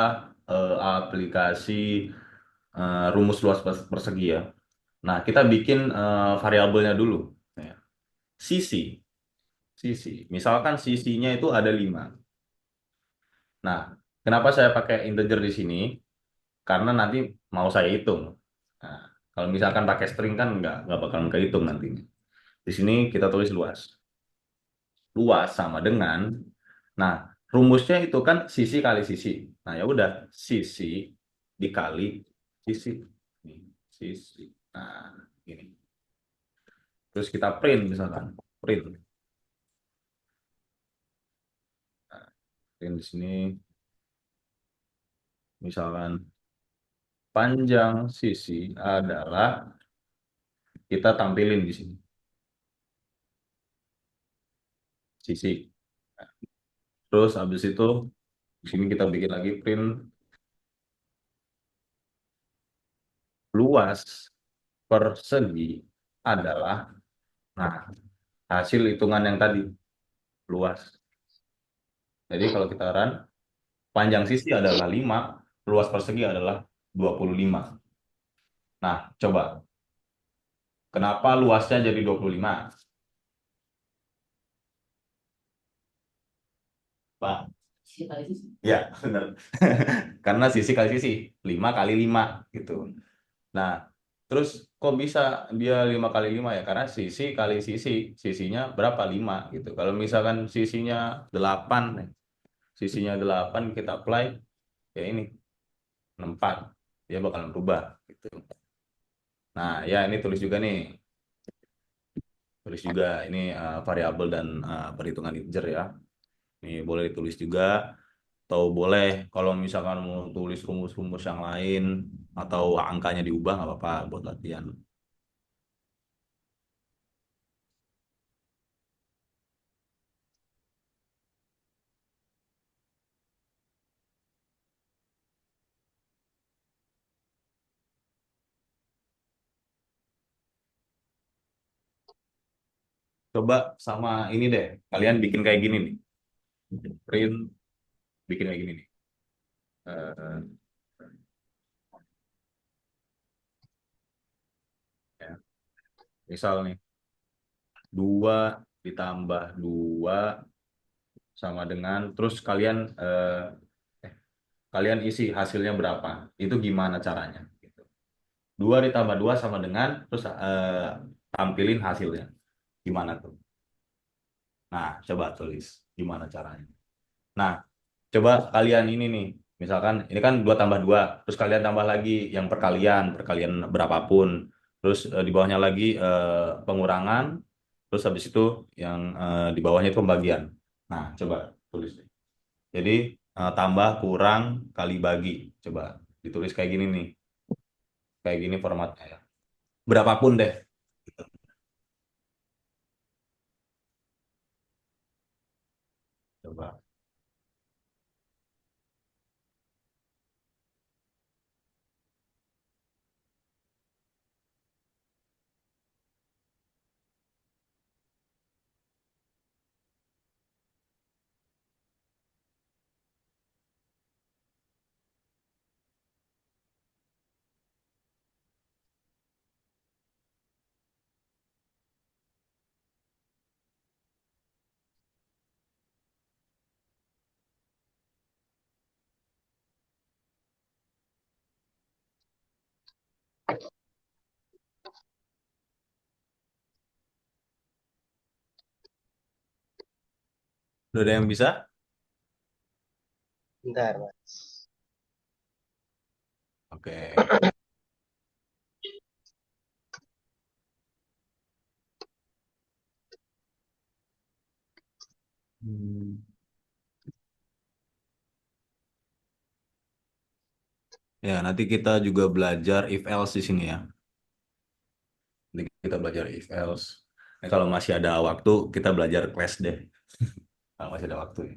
[SPEAKER 1] aplikasi rumus luas persegi ya. Nah, kita bikin variabelnya dulu. Ya. Sisi, sisi. Misalkan sisinya itu ada 5. Nah, kenapa saya pakai integer di sini? Karena nanti mau saya hitung. Nah, kalau misalkan pakai string kan nggak bakalan kehitung nantinya. Di sini kita tulis luas. Luas sama dengan, nah rumusnya itu kan sisi kali sisi. Nah ya udah sisi dikali sisi. Nih, sisi. Nah ini. Terus kita print misalkan. Print. Nah, print di sini misalkan panjang sisi adalah kita tampilin di sini. Sisi. Terus habis itu di sini kita bikin lagi print luas persegi adalah, nah hasil hitungan yang tadi luas. Jadi kalau kita run, panjang sisi adalah 5, luas persegi adalah 25. Nah, coba kenapa luasnya jadi 25? Pak,
[SPEAKER 3] Sisi kali sisi.
[SPEAKER 1] ya benar. Karena sisi kali sisi, 5 kali 5 gitu. Nah, terus kok bisa dia 5 kali 5 ya? Karena sisi kali sisi, sisinya berapa? 5 gitu. Kalau misalkan sisinya 8, sisinya 8 kita apply, ya ini 4. Dia bakalan berubah gitu. Nah, ya ini tulis juga nih. Tulis juga ini variabel dan perhitungan integer ya. Ini boleh ditulis juga atau boleh kalau misalkan mau tulis rumus-rumus yang lain atau angkanya diubah nggak apa-apa buat latihan. Coba sama ini deh. Kalian bikin kayak gini nih. Print, bikin kayak gini nih. Eh, ya. Misal nih, 2 ditambah 2 sama dengan, terus eh, kalian isi hasilnya berapa. Itu gimana caranya? Gitu. 2 ditambah 2 sama dengan, terus tampilin hasilnya. Gimana tuh? Nah, coba tulis. Gimana caranya? Nah, coba kalian ini nih, misalkan ini kan 2 tambah 2, terus kalian tambah lagi yang perkalian, perkalian berapapun, terus di bawahnya lagi pengurangan, terus habis itu yang di bawahnya itu pembagian. Nah, coba tulis deh. Jadi tambah, kurang, kali bagi. Coba ditulis kayak gini nih, kayak gini formatnya ya. Berapapun deh. Coba. Udah ada yang bisa?
[SPEAKER 2] Bentar, Mas.
[SPEAKER 1] Oke. Hmm. Ya, nanti kita juga belajar if else di sini ya. Nanti kita belajar if else. Nah, kalau masih ada waktu, kita belajar class deh. Kalau masih ada waktu ya.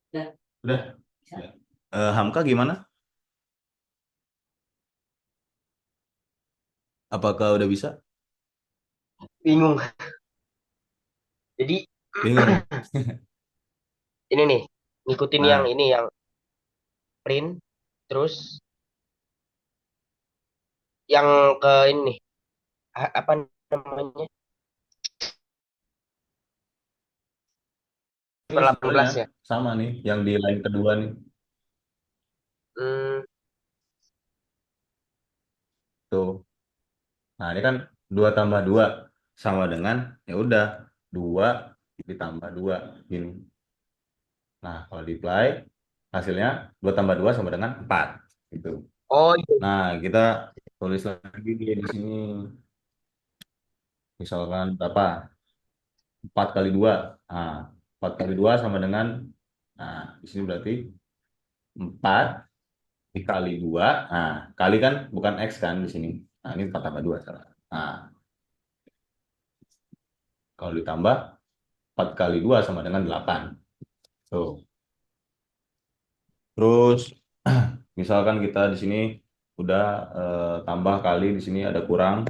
[SPEAKER 3] Udah,
[SPEAKER 1] Udah?
[SPEAKER 3] bisa.
[SPEAKER 1] Ya. Hamka gimana? Apakah udah bisa?
[SPEAKER 2] Bingung. Jadi
[SPEAKER 1] Bingung.
[SPEAKER 2] ini nih, ngikutin yang
[SPEAKER 1] Nah,
[SPEAKER 2] ini yang print, terus yang ke ini nih, apa namanya?
[SPEAKER 1] ini
[SPEAKER 2] Per
[SPEAKER 1] sebenarnya
[SPEAKER 2] 18 ya.
[SPEAKER 1] sama nih, yang di line kedua nih.
[SPEAKER 2] Hmm,
[SPEAKER 1] Tuh. Nah, ini kan 2 tambah 2 sama dengan, ya udah, 2 ditambah 2 gini. Nah, kalau di apply, hasilnya 2 tambah 2 sama dengan 4 gitu.
[SPEAKER 2] oh iya.
[SPEAKER 1] Nah, kita tulis lagi di sini. Misalkan berapa? 4 kali 2. Nah, 4 kali 2 sama dengan, nah, di sini berarti 4 dikali 2. Nah, kali kan bukan X kan di sini. Nah, ini 4 tambah 2. Salah. Nah, kalau ditambah 4 kali 2 sama dengan 8. Tuh. Terus, misalkan kita di sini udah tambah kali, di sini ada kurang.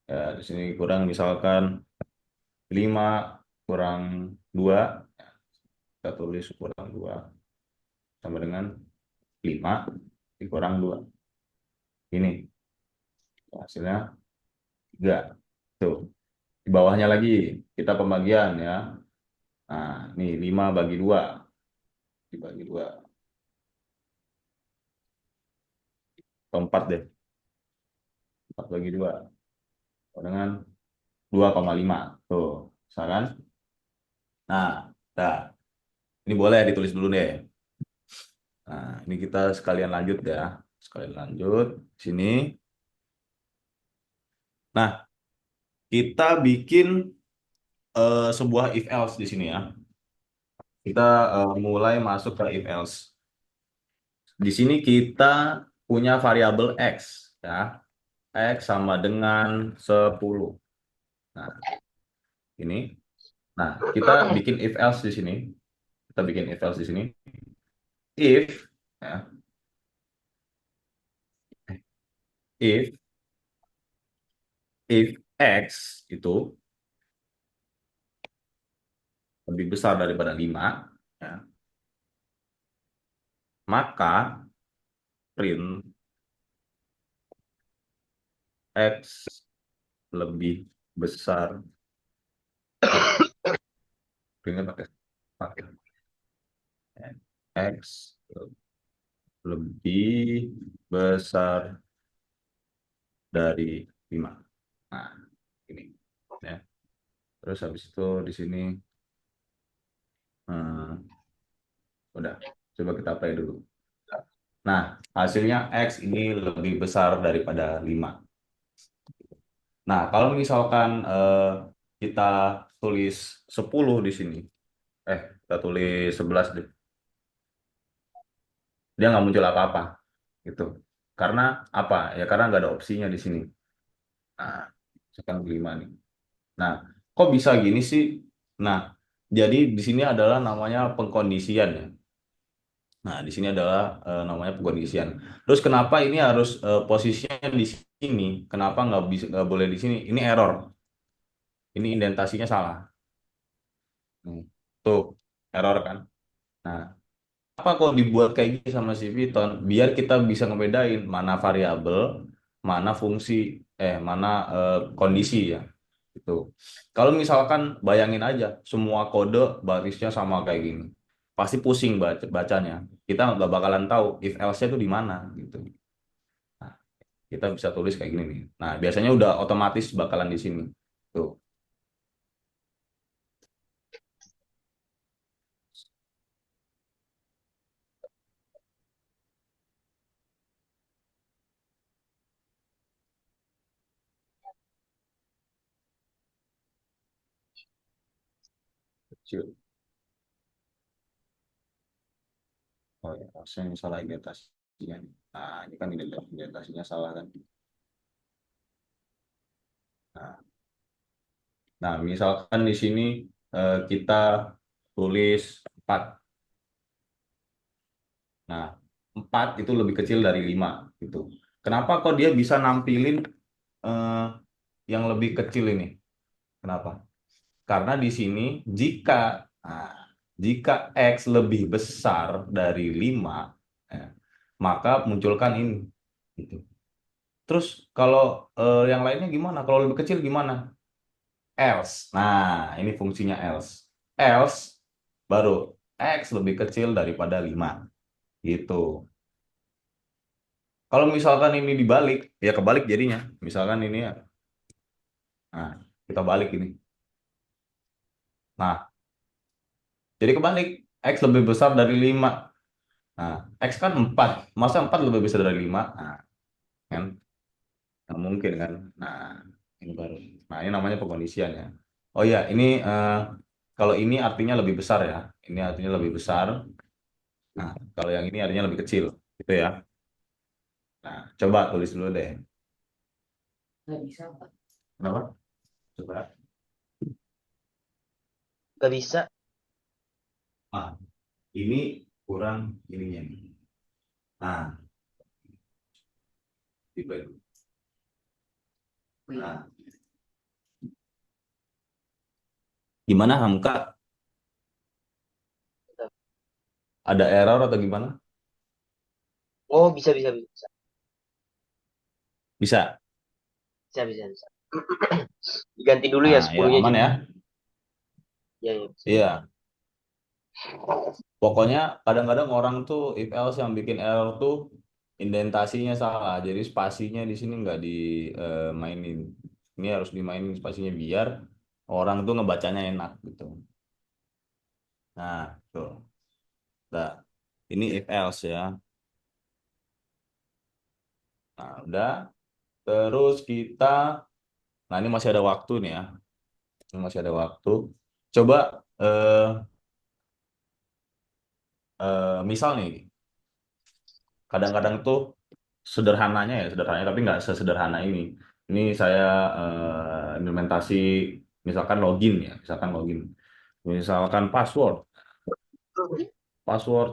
[SPEAKER 1] Ya, di sini kurang misalkan 5 kurang 2. Kita tulis kurang 2 sama dengan 5 dikurang 2. Ini hasilnya 3. Tuh. Di bawahnya lagi kita pembagian ya. Nah, ini 5 bagi 2. Dibagi 2. Atau 4 deh. 4 bagi 2. Dengan 2,5. Tuh. Misalkan. Nah, dah. Ini boleh ditulis dulu deh. Nah, ini kita sekalian lanjut ya. Sekalian lanjut. Sini. Nah, kita bikin sebuah if else di sini ya. kita mulai masuk ke if else. Di sini kita punya variabel x, ya. X sama dengan 10. Nah, ini. Nah, kita bikin if else di sini. Kita bikin if else di sini. If, ya, if if x itu lebih besar daripada 5, ya, maka print x lebih besar. Printnya pakai x lebih besar dari 5. Nah, ini, ya. Terus habis itu di sini udah, coba kita apply dulu. Nah, hasilnya x ini lebih besar daripada 5. Nah, kalau misalkan kita tulis 10 di sini, kita tulis 11 deh, dia nggak muncul apa-apa gitu. Karena apa? Ya karena nggak ada opsinya di sini. Nah, misalkan 5 nih. Nah, kok bisa gini sih? Nah, jadi di sini adalah namanya pengkondisian, ya. Nah, di sini adalah namanya pengkondisian. Terus kenapa ini harus posisinya di sini? Kenapa nggak boleh di sini? Ini error. Ini indentasinya salah. Tuh, error kan? Nah, apa kok dibuat kayak gini sama si Python? Biar kita bisa ngebedain mana variabel, mana fungsi, mana kondisi, ya. Gitu. Kalau misalkan bayangin aja, semua kode barisnya sama kayak gini. Pasti pusing bacanya. Kita nggak bakalan tahu if else-nya itu di mana gitu. Nah, kita bisa tulis kayak gini nih. Nah, biasanya udah otomatis bakalan di sini. Tuh. Kecil. Oh ya, harusnya salah indentasinya. Nah, ini kan indentasinya salah kan. Nah, nah, misalkan di sini kita tulis 4. Nah, 4 itu lebih kecil dari 5 gitu. Kenapa kok dia bisa nampilin eh, yang lebih kecil ini? Kenapa? Karena di sini jika nah, jika X lebih besar dari 5, ya, maka munculkan ini gitu. Terus kalau yang lainnya gimana? Kalau lebih kecil gimana? Else. Nah, ini fungsinya else. Else baru X lebih kecil daripada 5 gitu. Kalau misalkan ini dibalik, ya kebalik jadinya. Misalkan ini ya. Nah, kita balik ini. Nah, jadi kebalik. X lebih besar dari 5. Nah, X kan 4. Masa 4 lebih besar dari 5? Nah, kan? Nggak mungkin kan? Nah, ini baru. Nah, ini namanya pengkondisian, ya. Oh ya, ini kalau ini artinya lebih besar, ya. Ini artinya lebih besar. Nah, kalau yang ini artinya lebih kecil. Gitu ya. Nah, coba tulis dulu deh.
[SPEAKER 3] Nggak bisa, Pak.
[SPEAKER 1] Kenapa? Coba.
[SPEAKER 2] Gak bisa.
[SPEAKER 1] Ah, ini kurang ininya. Nah, tipe itu.
[SPEAKER 3] Oh, iya.
[SPEAKER 1] Nah, gimana Hamka? Ada error atau gimana?
[SPEAKER 2] Oh, bisa, bisa, bisa.
[SPEAKER 1] Bisa.
[SPEAKER 2] Bisa, bisa, bisa. Diganti dulu ya
[SPEAKER 1] Nah, ya
[SPEAKER 2] 10-nya
[SPEAKER 1] aman
[SPEAKER 2] jadi.
[SPEAKER 1] ya.
[SPEAKER 2] Ya, ya, bisa.
[SPEAKER 1] Iya. Pokoknya kadang-kadang orang tuh if else yang bikin error tuh indentasinya salah. Jadi spasinya di sini nggak dimainin. Ini harus dimainin spasinya biar orang tuh ngebacanya enak gitu. Nah, tuh. Nah, ini if else ya. Nah, udah. Terus kita, nah ini masih ada waktu nih ya. Ini masih ada waktu. Coba misal nih, kadang-kadang tuh sederhananya tapi nggak sesederhana ini. Ini saya implementasi misalkan login ya, misalkan password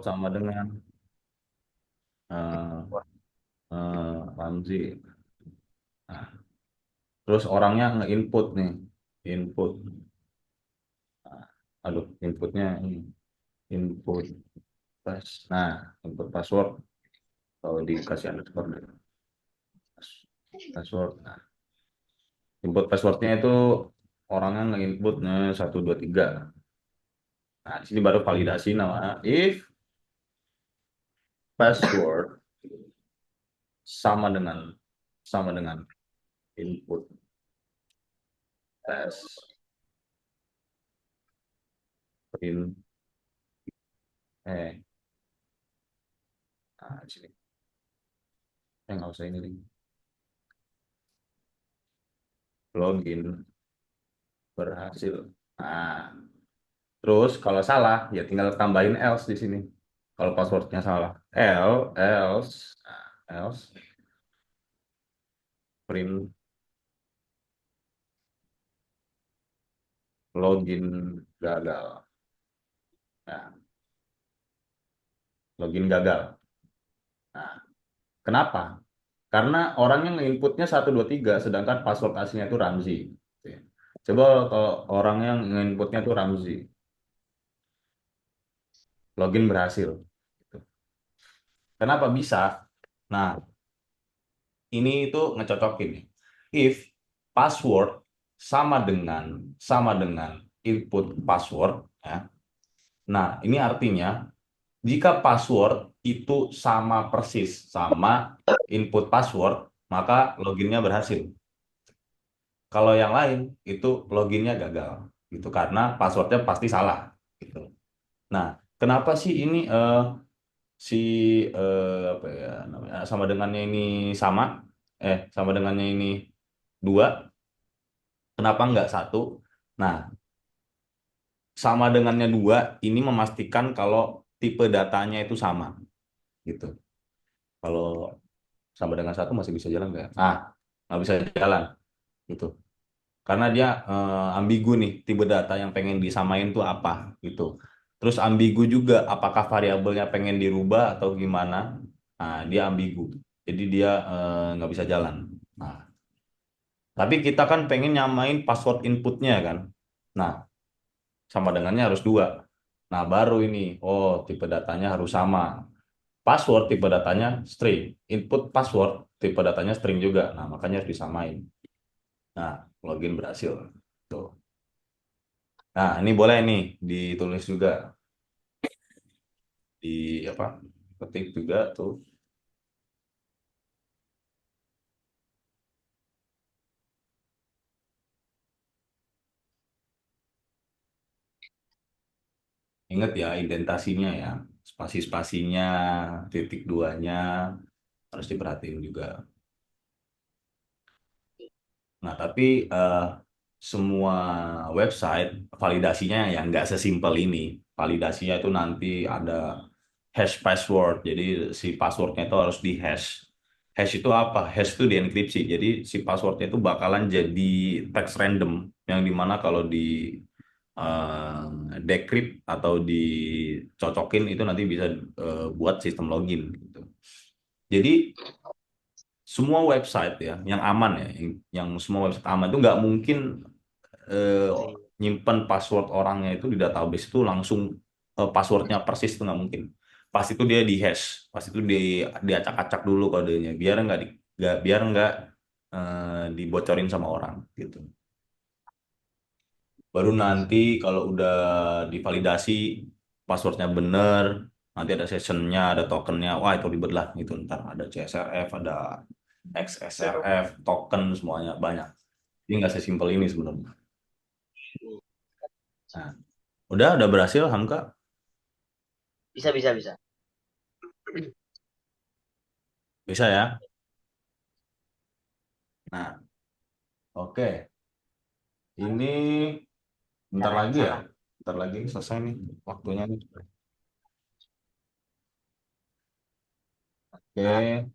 [SPEAKER 1] sama dengan eh, Ramzi. Nah, terus orangnya nge-input nih, input, aduh, inputnya ini, input nah, input password kalau dikasih underscore password. Nah, input passwordnya itu orangnya nge-input 1 2 3. Nah, di sini baru validasi nama. If password sama dengan input test print eh di sini nggak usah ini lagi. Login berhasil. Nah, terus kalau salah ya tinggal tambahin else di sini. Kalau passwordnya salah, else print login gagal. Nah, login gagal. Nah, kenapa? Karena orang yang inputnya 1 2 3, sedangkan password aslinya itu Ramzi. Coba kalau orang yang inputnya itu Ramzi, login berhasil. Kenapa bisa? Nah, ini itu ngecocokin nih. If password sama dengan input password, ya. Nah, ini artinya jika password itu sama persis sama input password, maka loginnya berhasil. Kalau yang lain itu loginnya gagal, gitu karena passwordnya pasti salah, gitu. Nah, kenapa sih ini si apa ya namanya sama dengannya ini sama sama dengannya ini 2, kenapa nggak 1? Nah, sama dengannya 2 ini memastikan kalau tipe datanya itu sama, gitu. Kalau sama dengan 1 masih bisa jalan nggak? Ah, nggak bisa jalan, gitu. Karena dia ambigu nih, tipe data yang pengen disamain tuh apa, gitu. Terus ambigu juga, apakah variabelnya pengen dirubah atau gimana? Nah, dia ambigu. Jadi dia nggak bisa jalan. Nah, tapi kita kan pengen nyamain password inputnya kan. Nah, sama dengannya harus 2. Nah, baru ini, oh tipe datanya harus sama. Password tipe datanya string. Input password tipe datanya string juga. Nah, makanya harus disamain. Nah, login berhasil. Tuh. Nah, ini boleh nih ditulis juga di apa? Ketik juga tuh. Ingat ya indentasinya ya, spasi-spasinya, titik duanya harus diperhatiin juga. Nah, tapi semua website validasinya yang nggak sesimpel ini. Validasinya itu nanti ada hash password. Jadi si passwordnya itu harus di hash. Hash itu apa? Hash itu dienkripsi. Jadi si passwordnya itu bakalan jadi teks random yang dimana kalau di decrypt atau dicocokin itu nanti bisa buat sistem login gitu. Jadi semua website ya yang aman ya, yang semua website aman itu nggak mungkin eh, nyimpen password orangnya itu di database itu langsung passwordnya persis itu nggak mungkin. Pas itu dia di hash, pas itu diacak-acak dulu kodenya biar nggak dibocorin sama orang gitu. Baru nanti kalau udah divalidasi passwordnya bener, nanti ada sessionnya, ada tokennya, wah itu ribet lah itu ntar ada CSRF, ada XSRF, token semuanya banyak. Jadi nggak sesimpel ini sebenarnya. Nah, udah berhasil Hamka?
[SPEAKER 2] Bisa, bisa, bisa.
[SPEAKER 1] Bisa ya? Nah, oke. Ini bentar lagi ya? Bentar lagi selesai nih waktunya nih. Oke,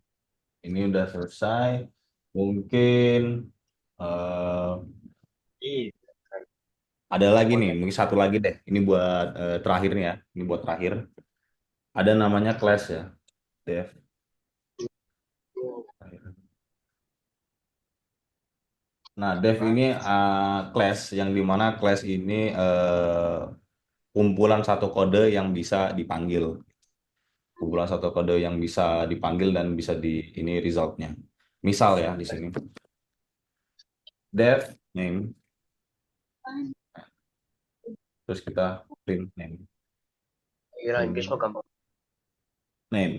[SPEAKER 1] ini udah selesai. Mungkin eh,
[SPEAKER 2] Iya.
[SPEAKER 1] ada lagi nih,
[SPEAKER 2] Pokoknya.
[SPEAKER 1] mungkin satu lagi deh. Ini buat terakhir nih ya. Ini buat terakhir. Ada namanya class ya, Dev. Nah, Dev ini class yang dimana class ini kumpulan satu kode yang bisa dipanggil. Kumpulan satu kode yang bisa dipanggil dan bisa di ini resultnya. Misal ya di sini. Dev name, terus kita print name.
[SPEAKER 2] Iya, Inggris mah
[SPEAKER 1] Print
[SPEAKER 2] gampang.
[SPEAKER 1] name.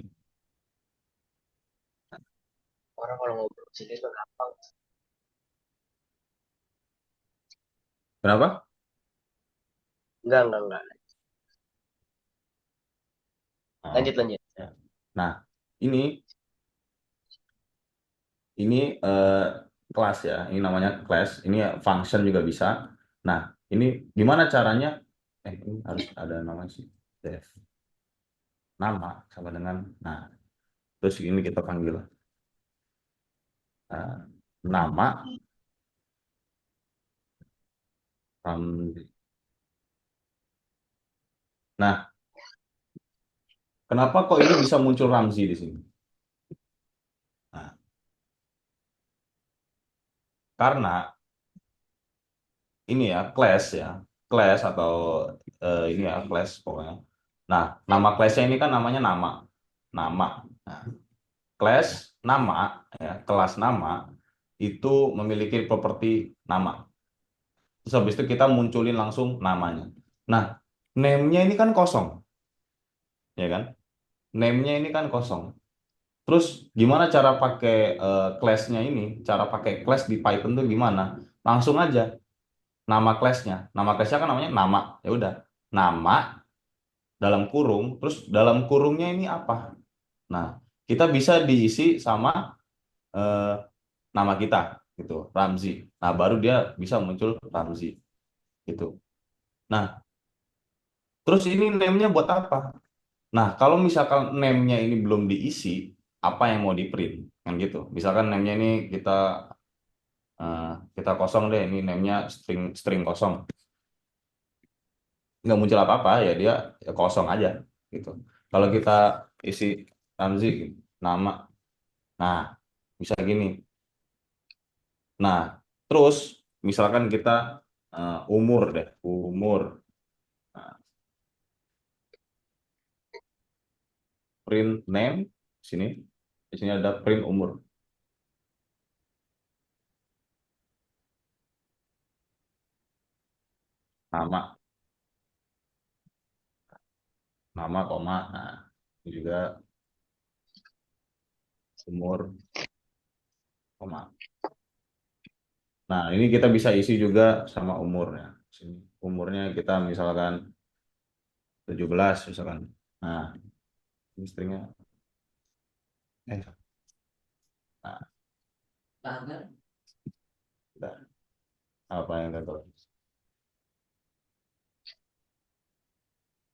[SPEAKER 2] Orang kalau ngobrol Inggris mah gampang.
[SPEAKER 1] Kenapa?
[SPEAKER 2] Enggak.
[SPEAKER 1] Oh,
[SPEAKER 2] Lanjut, lanjut.
[SPEAKER 1] ya. Nah, ini ini eh, kelas ya. Ini namanya class. Ini function juga bisa. Nah, ini gimana caranya? Ini harus ada nama sih. Def. Nama sama dengan nah. Terus ini kita panggil eh, nama Ramzi. Nah, kenapa kok ini bisa muncul Ramzi di sini? Nah, karena ini ya class atau ini ya class pokoknya. Nah, nama classnya ini kan namanya nama. Nah, class nama ya kelas nama itu memiliki properti nama. Terus habis itu kita munculin langsung namanya. Nah, name-nya ini kan kosong, ya kan? Name-nya ini kan kosong. Terus gimana cara pakai class-nya ini? Cara pakai class di Python tuh gimana? Langsung aja nama class-nya. Nama class-nya kan namanya nama. Ya udah, nama dalam kurung, terus dalam kurungnya ini apa? Nah, kita bisa diisi sama eh, nama kita gitu, Ramzi. Nah, baru dia bisa muncul Ramzi gitu. Nah, terus ini name-nya buat apa? Nah, kalau misalkan name-nya ini belum diisi, apa yang mau di print? Kan gitu. Misalkan name-nya ini eh, kita kosong deh, ini name-nya string string kosong. Nggak muncul apa-apa ya dia ya kosong aja gitu. Kalau kita isi Ramzi nama, nah bisa gini. Nah, terus misalkan kita umur deh, umur. Nah, print name sini, di sini ada print umur, nama, nama koma. Nah, ini juga umur koma. Nah, ini kita bisa isi juga sama umurnya. Sini umurnya kita misalkan 17 misalkan. Nah, ini stringnya nah,
[SPEAKER 3] Banget.
[SPEAKER 1] udah. Apa yang kita tulis?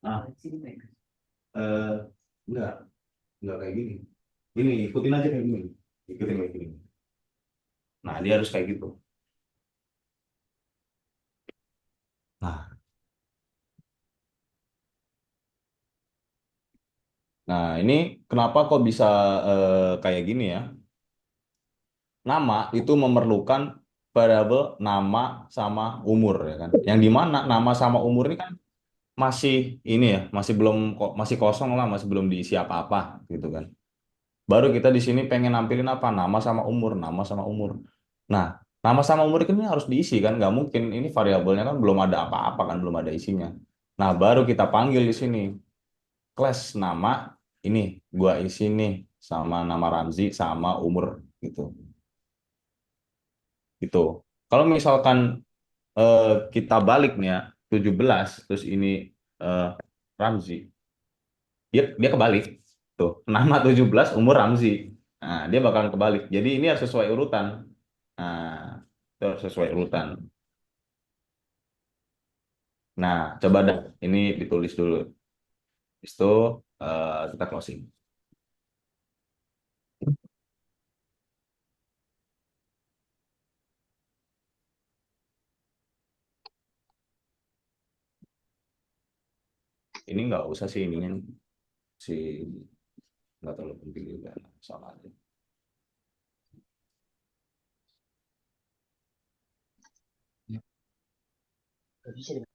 [SPEAKER 1] Ah,
[SPEAKER 3] Sini, Pak.
[SPEAKER 1] eh, enggak, enggak kayak gini. Ini ikutin aja kayak gini. Ikutin kayak gini. Nah, dia harus kayak gitu. Nah, ini kenapa kok bisa kayak gini ya? Nama itu memerlukan variabel nama sama umur ya kan. Yang dimana nama sama umur ini kan masih ini ya, masih belum masih kosong lah, masih belum diisi apa-apa gitu kan. Baru kita di sini pengen nampilin apa? Nama sama umur, nama sama umur. Nah, nama sama umur ini harus diisi kan? Nggak mungkin ini variabelnya kan belum ada apa-apa kan, belum ada isinya. Nah, baru kita panggil di sini class nama ini gua isi nih sama nama Ramzi sama umur gitu. Gitu. Kalau misalkan eh, kita balik nih ya 17 terus ini eh, Ramzi, dia kebalik. Tuh, nama 17 umur Ramzi. Nah, dia bakalan kebalik. Jadi ini harus sesuai urutan. Nah, itu harus sesuai urutan. Nah, coba dah ini ditulis dulu. Habis itu kita closing. ini nggak usah sih ininya si nggak terlalu penting juga soalnya.
[SPEAKER 2] Nggak bisa deh.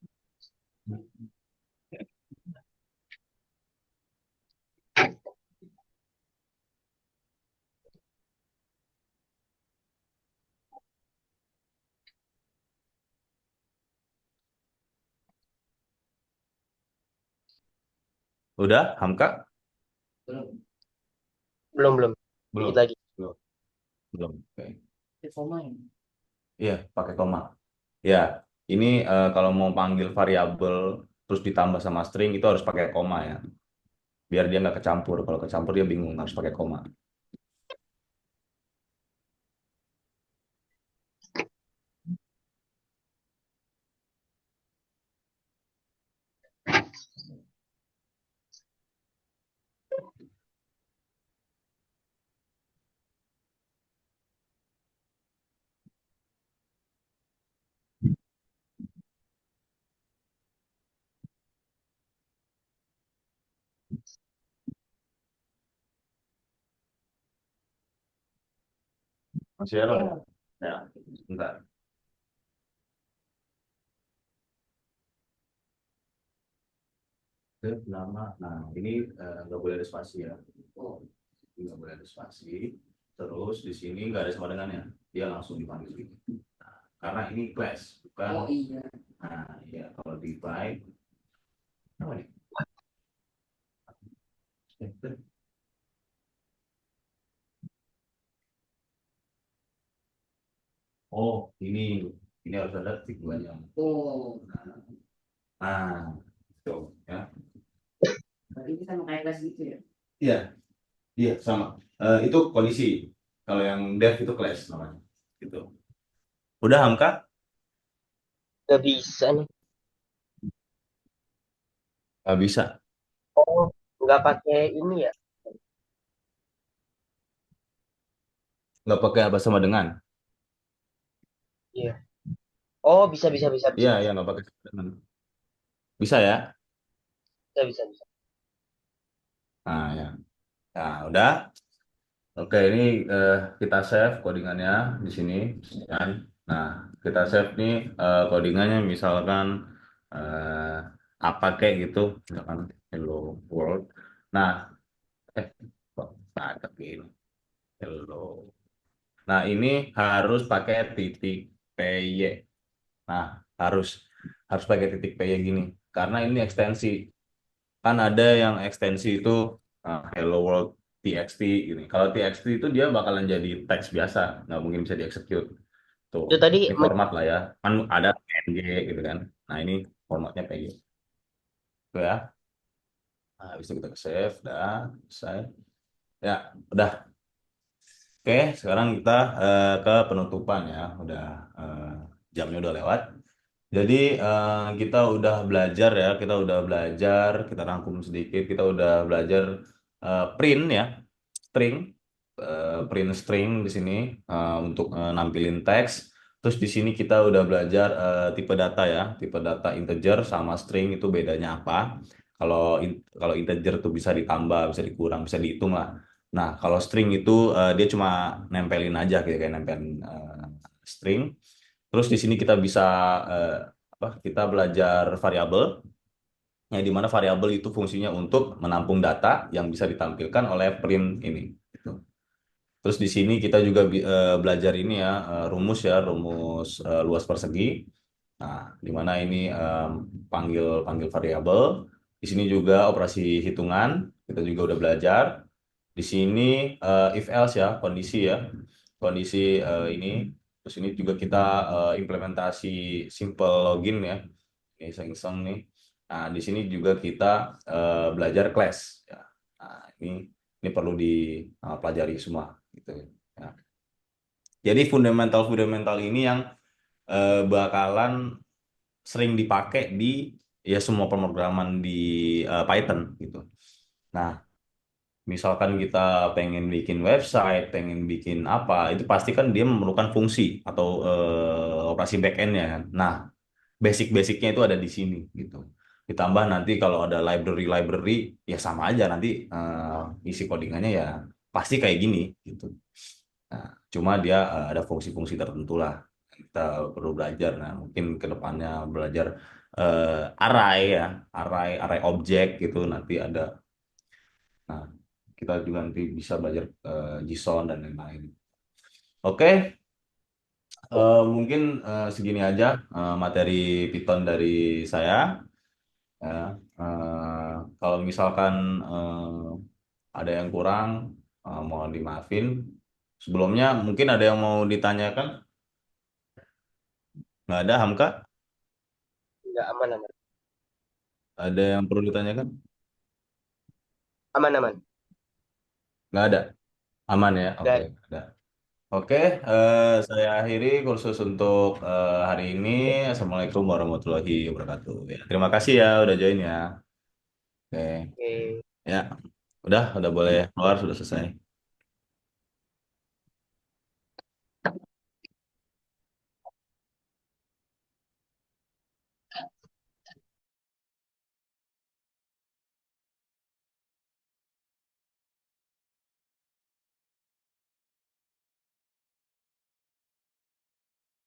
[SPEAKER 1] Udah, Hamka?
[SPEAKER 3] Belum.
[SPEAKER 2] Belum.
[SPEAKER 1] Belum.
[SPEAKER 2] Dikit lagi.
[SPEAKER 1] Belum. Belum. Oke.
[SPEAKER 3] Koma ya.
[SPEAKER 1] Iya, pakai koma. Ya, ini kalau mau panggil variabel terus ditambah sama string itu harus pakai koma ya. Biar dia nggak kecampur. Kalau kecampur dia bingung harus pakai koma. Masih error ya? Ya, bentar. Nama. Nah, ini nggak boleh ada spasi ya. Oh, nggak boleh ada spasi. Terus di sini nggak ada sama dengannya. Dia langsung dipanggil gitu. Nah, karena ini class, bukan.
[SPEAKER 3] Oh iya.
[SPEAKER 1] Nah, ya kalau divide apa nih? Oh, ini harus ada titik banyak.
[SPEAKER 3] Oh.
[SPEAKER 1] Nah, itu ya.
[SPEAKER 3] Berarti ini sama kayak kelas gitu ya.
[SPEAKER 1] Iya, iya sama. Itu kondisi. Kalau yang dev itu class namanya. Gitu. Udah Hamka?
[SPEAKER 2] Nggak bisa nih.
[SPEAKER 1] Nggak bisa.
[SPEAKER 2] Oh, nggak pakai ini ya.
[SPEAKER 1] Nggak pakai apa sama dengan.
[SPEAKER 2] Iya. Oh, bisa.
[SPEAKER 1] Iya, iya nggak pakai sama dengan. Bisa ya?
[SPEAKER 2] Bisa.
[SPEAKER 1] Nah, ya. Nah, udah. Oke, ini kita save codingannya di sini. Kan? Nah, kita save nih codingannya misalkan eh, apa kayak gitu. Misalkan hello world. Nah, kok ada gini. Hello. Nah, ini harus pakai titik PY. Nah, harus harus pakai titik PY gini. Karena ini ekstensi. Kan ada yang ekstensi itu Hello World TXT gini. Kalau TXT itu dia bakalan jadi teks biasa, nggak mungkin bisa dieksekut. Tuh,
[SPEAKER 2] Itu tadi
[SPEAKER 1] ini format lah ya. Kan ada PNG gitu kan. Nah, ini formatnya PNG. Tuh ya. Nah, habis itu kita ke save, dah, selesai. Ya, udah. Oke, sekarang kita ke penutupan ya. Udah eh, jamnya udah lewat. Jadi kita udah belajar ya, kita rangkum sedikit, kita udah belajar print ya, string, print string di sini untuk nampilin teks. Terus di sini kita udah belajar tipe data ya, tipe data integer sama string itu bedanya apa. Kalau integer tuh bisa ditambah, bisa dikurang, bisa dihitung lah. Nah, kalau string itu dia cuma nempelin aja gitu kayak nempelin string. Terus di sini kita bisa eh, kita belajar variabel, yang dimana variabel itu fungsinya untuk menampung data yang bisa ditampilkan oleh print ini. Gitu. Terus di sini kita juga belajar ini ya rumus luas persegi. Nah, dimana ini panggil panggil variabel. Di sini juga operasi hitungan kita juga udah belajar. Di sini if else ya kondisi ini. Terus ini juga kita implementasi simple login ya. Ini iseng-iseng nih. Nah, di sini juga kita belajar class ya. Nah, ini perlu dipelajari semua gitu ya. Jadi fundamental-fundamental ini yang bakalan sering dipakai di ya semua pemrograman di Python gitu. Nah, misalkan kita pengen bikin website, pengen bikin apa, itu pasti kan dia memerlukan fungsi atau operasi backend-nya kan. Nah, basic-basicnya itu ada di sini gitu. Ditambah nanti kalau ada library ya sama aja nanti isi codingannya ya pasti kayak gini gitu. Nah, cuma dia ada fungsi-fungsi tertentu lah yang kita perlu belajar. Nah, mungkin ke depannya belajar array ya, array objek gitu nanti ada. Nah, kita juga nanti bisa belajar JSON dan lain-lain. Oke, mungkin segini aja materi Python dari saya. Ya, kalau misalkan ada yang kurang, mohon dimaafin. Sebelumnya mungkin ada yang mau ditanyakan? Nggak ada, Hamka?
[SPEAKER 2] Enggak, aman aman.
[SPEAKER 1] Ada yang perlu ditanyakan?
[SPEAKER 2] Aman aman.
[SPEAKER 1] Nggak ada. Aman ya? Oke,
[SPEAKER 2] Enggak.
[SPEAKER 1] ada. Oke, saya akhiri kursus untuk hari ini. Assalamualaikum warahmatullahi wabarakatuh. Ya, terima kasih ya udah join ya. Oke,
[SPEAKER 2] Oke.
[SPEAKER 1] ya, udah boleh keluar, sudah selesai.